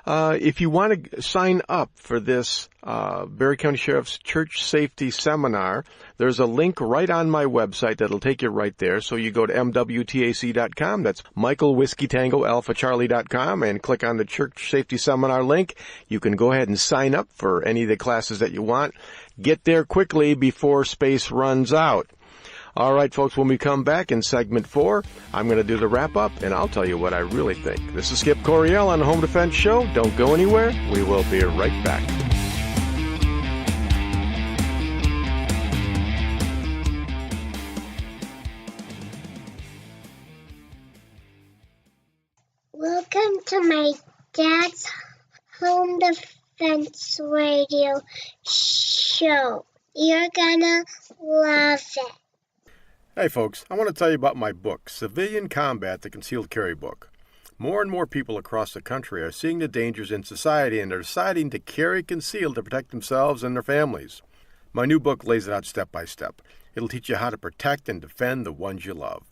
if you want to sign up for this Berry County Sheriff's Church Safety Seminar, there's a link right on my website that'll take you right there. So you go to mwtac.com, that's Michael Whiskey Tango Alpha Charlie.com, and click on the Church Safety Seminar link. You can go ahead and sign up for any of the classes that you want. Get there quickly before space runs out. All right, folks, when we come back in segment 4, I'm going to do the wrap-up, and I'll tell you what I really think. This is Skip Coryell on the Home Defense Show. Don't go anywhere. We will be right back. Welcome to my dad's Home Defense Radio show. You're gonna love it. Hey folks, I want to tell you about my book, Civilian Combat, the Concealed Carry Book. More and more people across the country are seeing the dangers in society and are deciding to carry concealed to protect themselves and their families. My new book lays it out step by step. It'll teach you how to protect and defend the ones you love.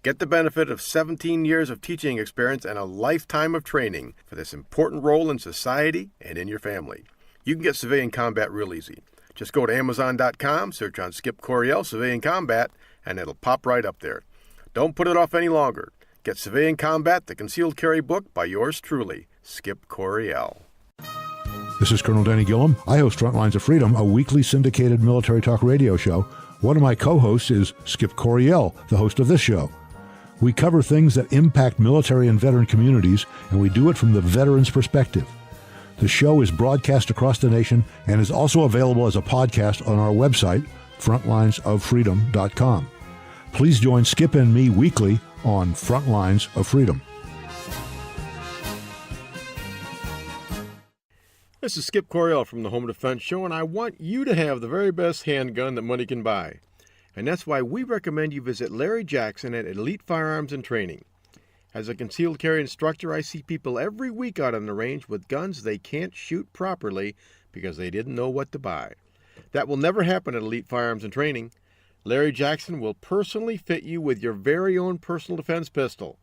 Get the benefit of 17 years of teaching experience and a lifetime of training for this important role in society and in your family. You can get Civilian Combat real easy. Just go to Amazon.com, search on Skip Coryell Civilian Combat, and it'll pop right up there. Don't put it off any longer. Get Civilian Combat, the Concealed Carry Book by yours truly, Skip Coryell. This is Colonel Danny Gillum. I host Frontlines of Freedom, a weekly syndicated military talk radio show. One of my co-hosts is Skip Coryell, the host of this show. We cover things that impact military and veteran communities, and we do it from the veteran's perspective. The show is broadcast across the nation and is also available as a podcast on our website, frontlinesoffreedom.com. Please join Skip and me weekly on Frontlines of Freedom. This is Skip Coryell from the Home Defense Show, and I want you to have the very best handgun that money can buy. And that's why we recommend you visit Larry Jackson at Elite Firearms and Training. As a concealed carry instructor, I see people every week out on the range with guns they can't shoot properly because they didn't know what to buy. That will never happen at Elite Firearms and Training. Larry Jackson will personally fit you with your very own personal defense pistol.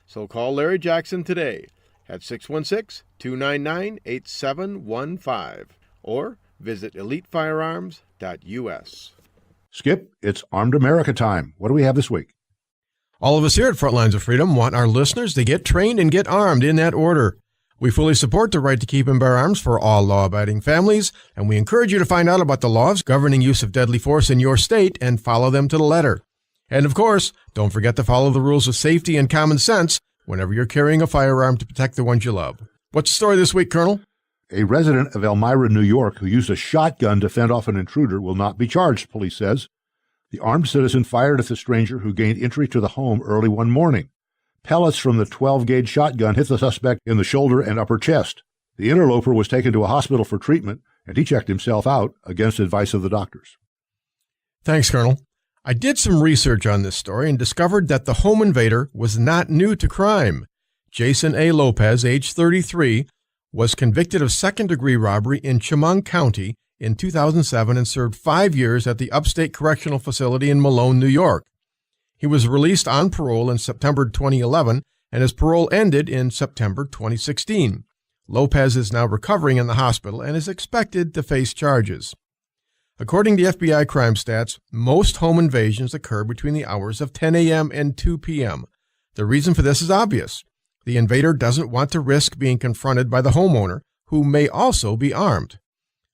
So call Larry Jackson today at 616-299-8715 or visit elitefirearms.us. Skip, it's Armed America time. What do we have this week? All of us here at Frontlines of Freedom want our listeners to get trained and get armed in that order. We fully support the right to keep and bear arms for all law-abiding families, and we encourage you to find out about the laws governing use of deadly force in your state and follow them to the letter. And of course, don't forget to follow the rules of safety and common sense whenever you're carrying a firearm to protect the ones you love. What's the story this week, Colonel? A resident of Elmira, New York, who used a shotgun to fend off an intruder will not be charged, police says. The armed citizen fired at the stranger who gained entry to the home early one morning. Pellets from the 12-gauge shotgun hit the suspect in the shoulder and upper chest. The interloper was taken to a hospital for treatment, and he checked himself out against advice of the doctors. Thanks, Colonel. I did some research on this story and discovered that the home invader was not new to crime. Jason A. Lopez, age 33, was convicted of second-degree robbery in Chemung County in 2007 and served 5 years at the Upstate Correctional Facility in Malone, New York. He was released on parole in September 2011, and his parole ended in September 2016. Lopez is now recovering in the hospital and is expected to face charges. According to FBI crime stats, most home invasions occur between the hours of 10 a.m. and 2 p.m. The reason for this is obvious. The invader doesn't want to risk being confronted by the homeowner, who may also be armed.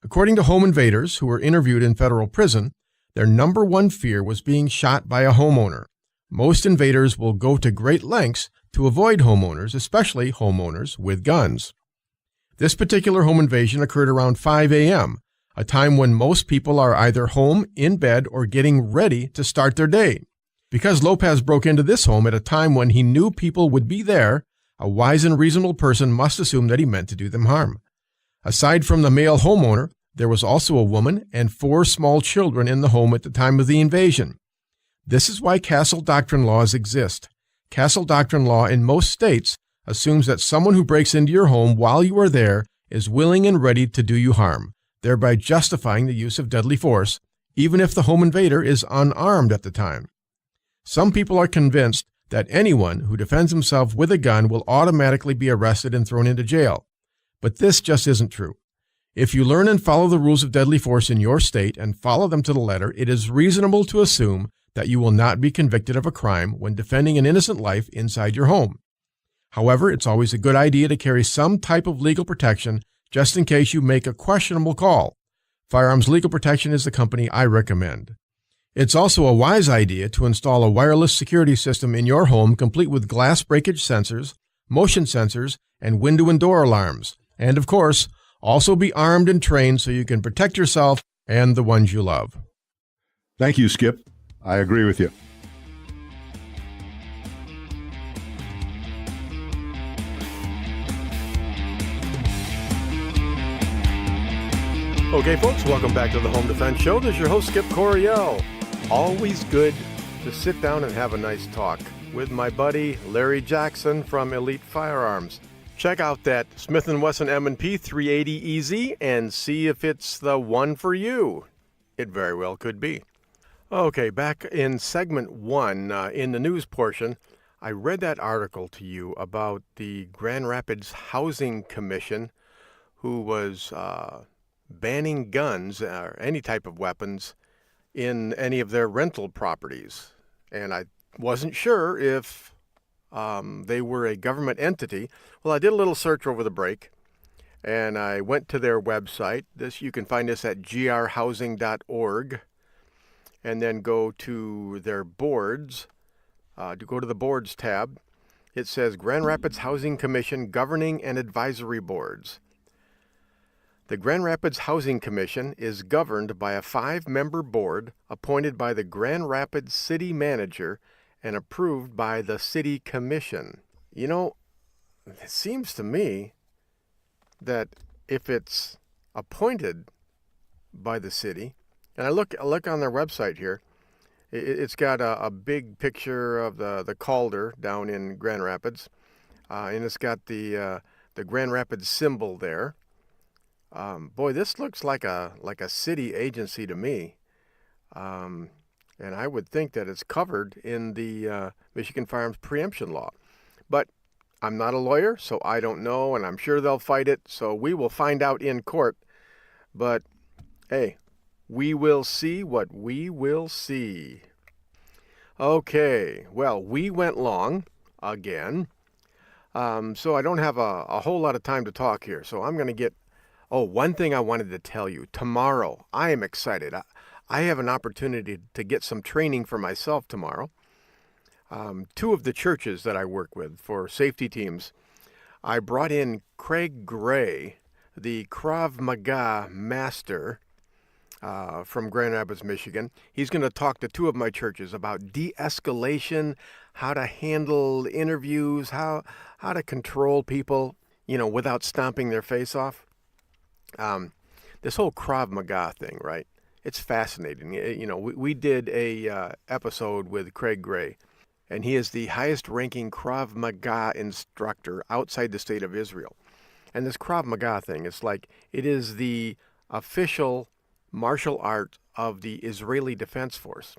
According to home invaders who were interviewed in federal prison, their number one fear was being shot by a homeowner. Most invaders will go to great lengths to avoid homeowners, especially homeowners with guns. This particular home invasion occurred around 5 a.m., a time when most people are either home, in bed, or getting ready to start their day. Because Lopez broke into this home at a time when he knew people would be there, a wise and reasonable person must assume that he meant to do them harm. Aside from the male homeowner, there was also a woman and 4 small children in the home at the time of the invasion. This is why castle doctrine laws exist. Castle doctrine law in most states assumes that someone who breaks into your home while you are there is willing and ready to do you harm, thereby justifying the use of deadly force, even if the home invader is unarmed at the time. Some people are convinced that anyone who defends himself with a gun will automatically be arrested and thrown into jail. But this just isn't true. If you learn and follow the rules of deadly force in your state and follow them to the letter, it is reasonable to assume that you will not be convicted of a crime when defending an innocent life inside your home. However, it's always a good idea to carry some type of legal protection just in case you make a questionable call. Firearms Legal Protection is the company I recommend. It's also a wise idea to install a wireless security system in your home complete with glass breakage sensors, motion sensors, and window and door alarms. And of course, also be armed and trained so you can protect yourself and the ones you love. Thank you, Skip. I agree with you. Okay, folks, welcome back to the Home Defense Show. This is your host, Skip Coryell. Always good to sit down and have a nice talk with my buddy Larry Jackson from Elite Firearms. Check out that Smith & Wesson M&P 380EZ and see if it's the one for you. It very well could be. Okay, back in segment 1, in the news portion, I read that article to you about the Grand Rapids Housing Commission, who was banning guns or any type of weapons in any of their rental properties. And I wasn't sure if they were a government entity. Well, I did a little search over the break, and I went to their website. You can find this at grhousing.org, and then go to their boards. To go to the boards tab, it says Grand Rapids Housing Commission Governing and Advisory Boards. The Grand Rapids Housing Commission is governed by a 5-member board appointed by the Grand Rapids City Manager and approved by the City Commission. You know, it seems to me that if it's appointed by the city, and I look on their website here, it's got a big picture of the Calder down in Grand Rapids, and it's got the Grand Rapids symbol there. Boy, this looks like a city agency to me, and I would think that it's covered in the Michigan Firearms Preemption Law. But I'm not a lawyer, so I don't know, and I'm sure they'll fight it, so we will find out in court. But, hey, we will see what we will see. Okay, well, we went long again, so I don't have a whole lot of time to talk here, so I'm going to get... Oh, one thing I wanted to tell you. Tomorrow, I am excited. I have an opportunity to get some training for myself tomorrow. 2 of the churches that I work with for safety teams, I brought in Craig Gray, the Krav Maga master from Grand Rapids, Michigan. He's going to talk to 2 of my churches about de-escalation, how to handle interviews, how to control people, without stomping their face off. This whole Krav Maga thing, right? It's fascinating. We did a episode with Craig Gray, and he is the highest-ranking Krav Maga instructor outside the state of Israel. And this Krav Maga thing, it is the official martial art of the Israeli Defense Force.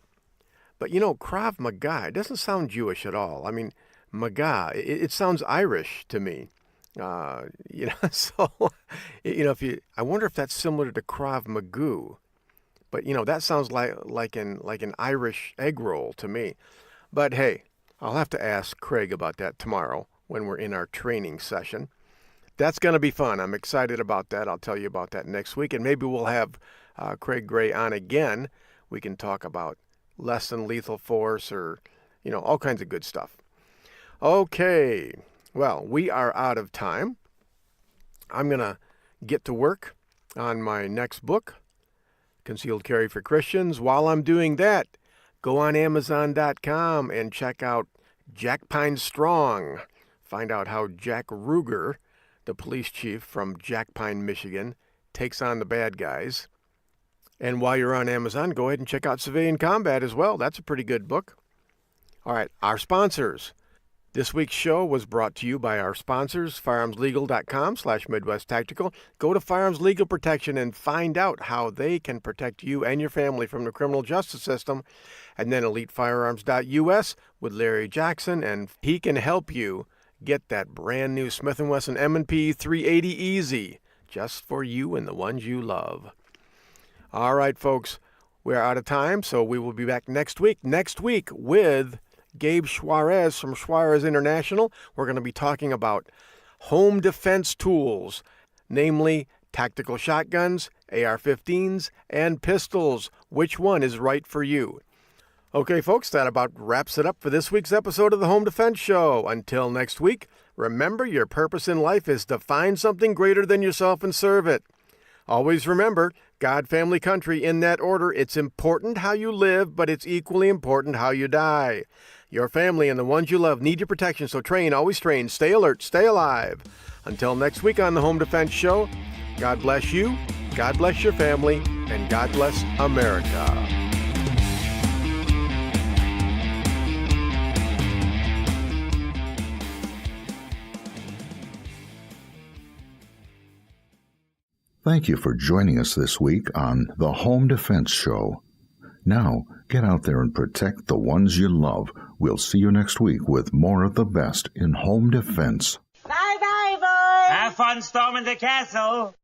But Krav Maga, it doesn't sound Jewish at all. I mean, Maga, it sounds Irish to me. I wonder if that's similar to Krav Maga, but that sounds like an Irish egg roll to me. But hey, I'll have to ask Craig about that tomorrow when we're in our training session. That's going to be fun. I'm excited about that. I'll tell you about that next week, and maybe we'll have Craig Gray on again. We can talk about less than lethal force or all kinds of good stuff. Okay. Well, we are out of time. I'm going to get to work on my next book, Concealed Carry for Christians. While I'm doing that, go on Amazon.com and check out Jack Pine Strong. Find out how Jack Ruger, the police chief from Jack Pine, Michigan, takes on the bad guys. And while you're on Amazon, go ahead and check out Civilian Combat as well. That's a pretty good book. All right, our sponsors. This week's show was brought to you by our sponsors, firearmslegal.com/Midwest Tactical. Go to Firearms Legal Protection and find out how they can protect you and your family from the criminal justice system. And then EliteFirearms.us with Larry Jackson, and he can help you get that brand new Smith & Wesson M&P 380 Easy just for you and the ones you love. All right, folks, we're out of time, so we will be back next week. Next week with Gabe Suarez from Suarez International. We're going to be talking about home defense tools, namely tactical shotguns, AR15s, and pistols. Which one is right for you? Okay, folks, that about wraps it up for this week's episode of the Home Defense Show. Until next week, remember your purpose in life is to find something greater than yourself and serve it. Always remember, God, family, country, in that order. It's important how you live, but it's equally important how you die. Your family and the ones you love need your protection, so train, always train, stay alert, stay alive. Until next week on the Home Defense Show, God bless you, God bless your family, and God bless America. Thank you for joining us this week on the Home Defense Show. Now, get out there and protect the ones you love. We'll see you next week with more of the best in home defense. Bye-bye, boys! Have fun storming the castle!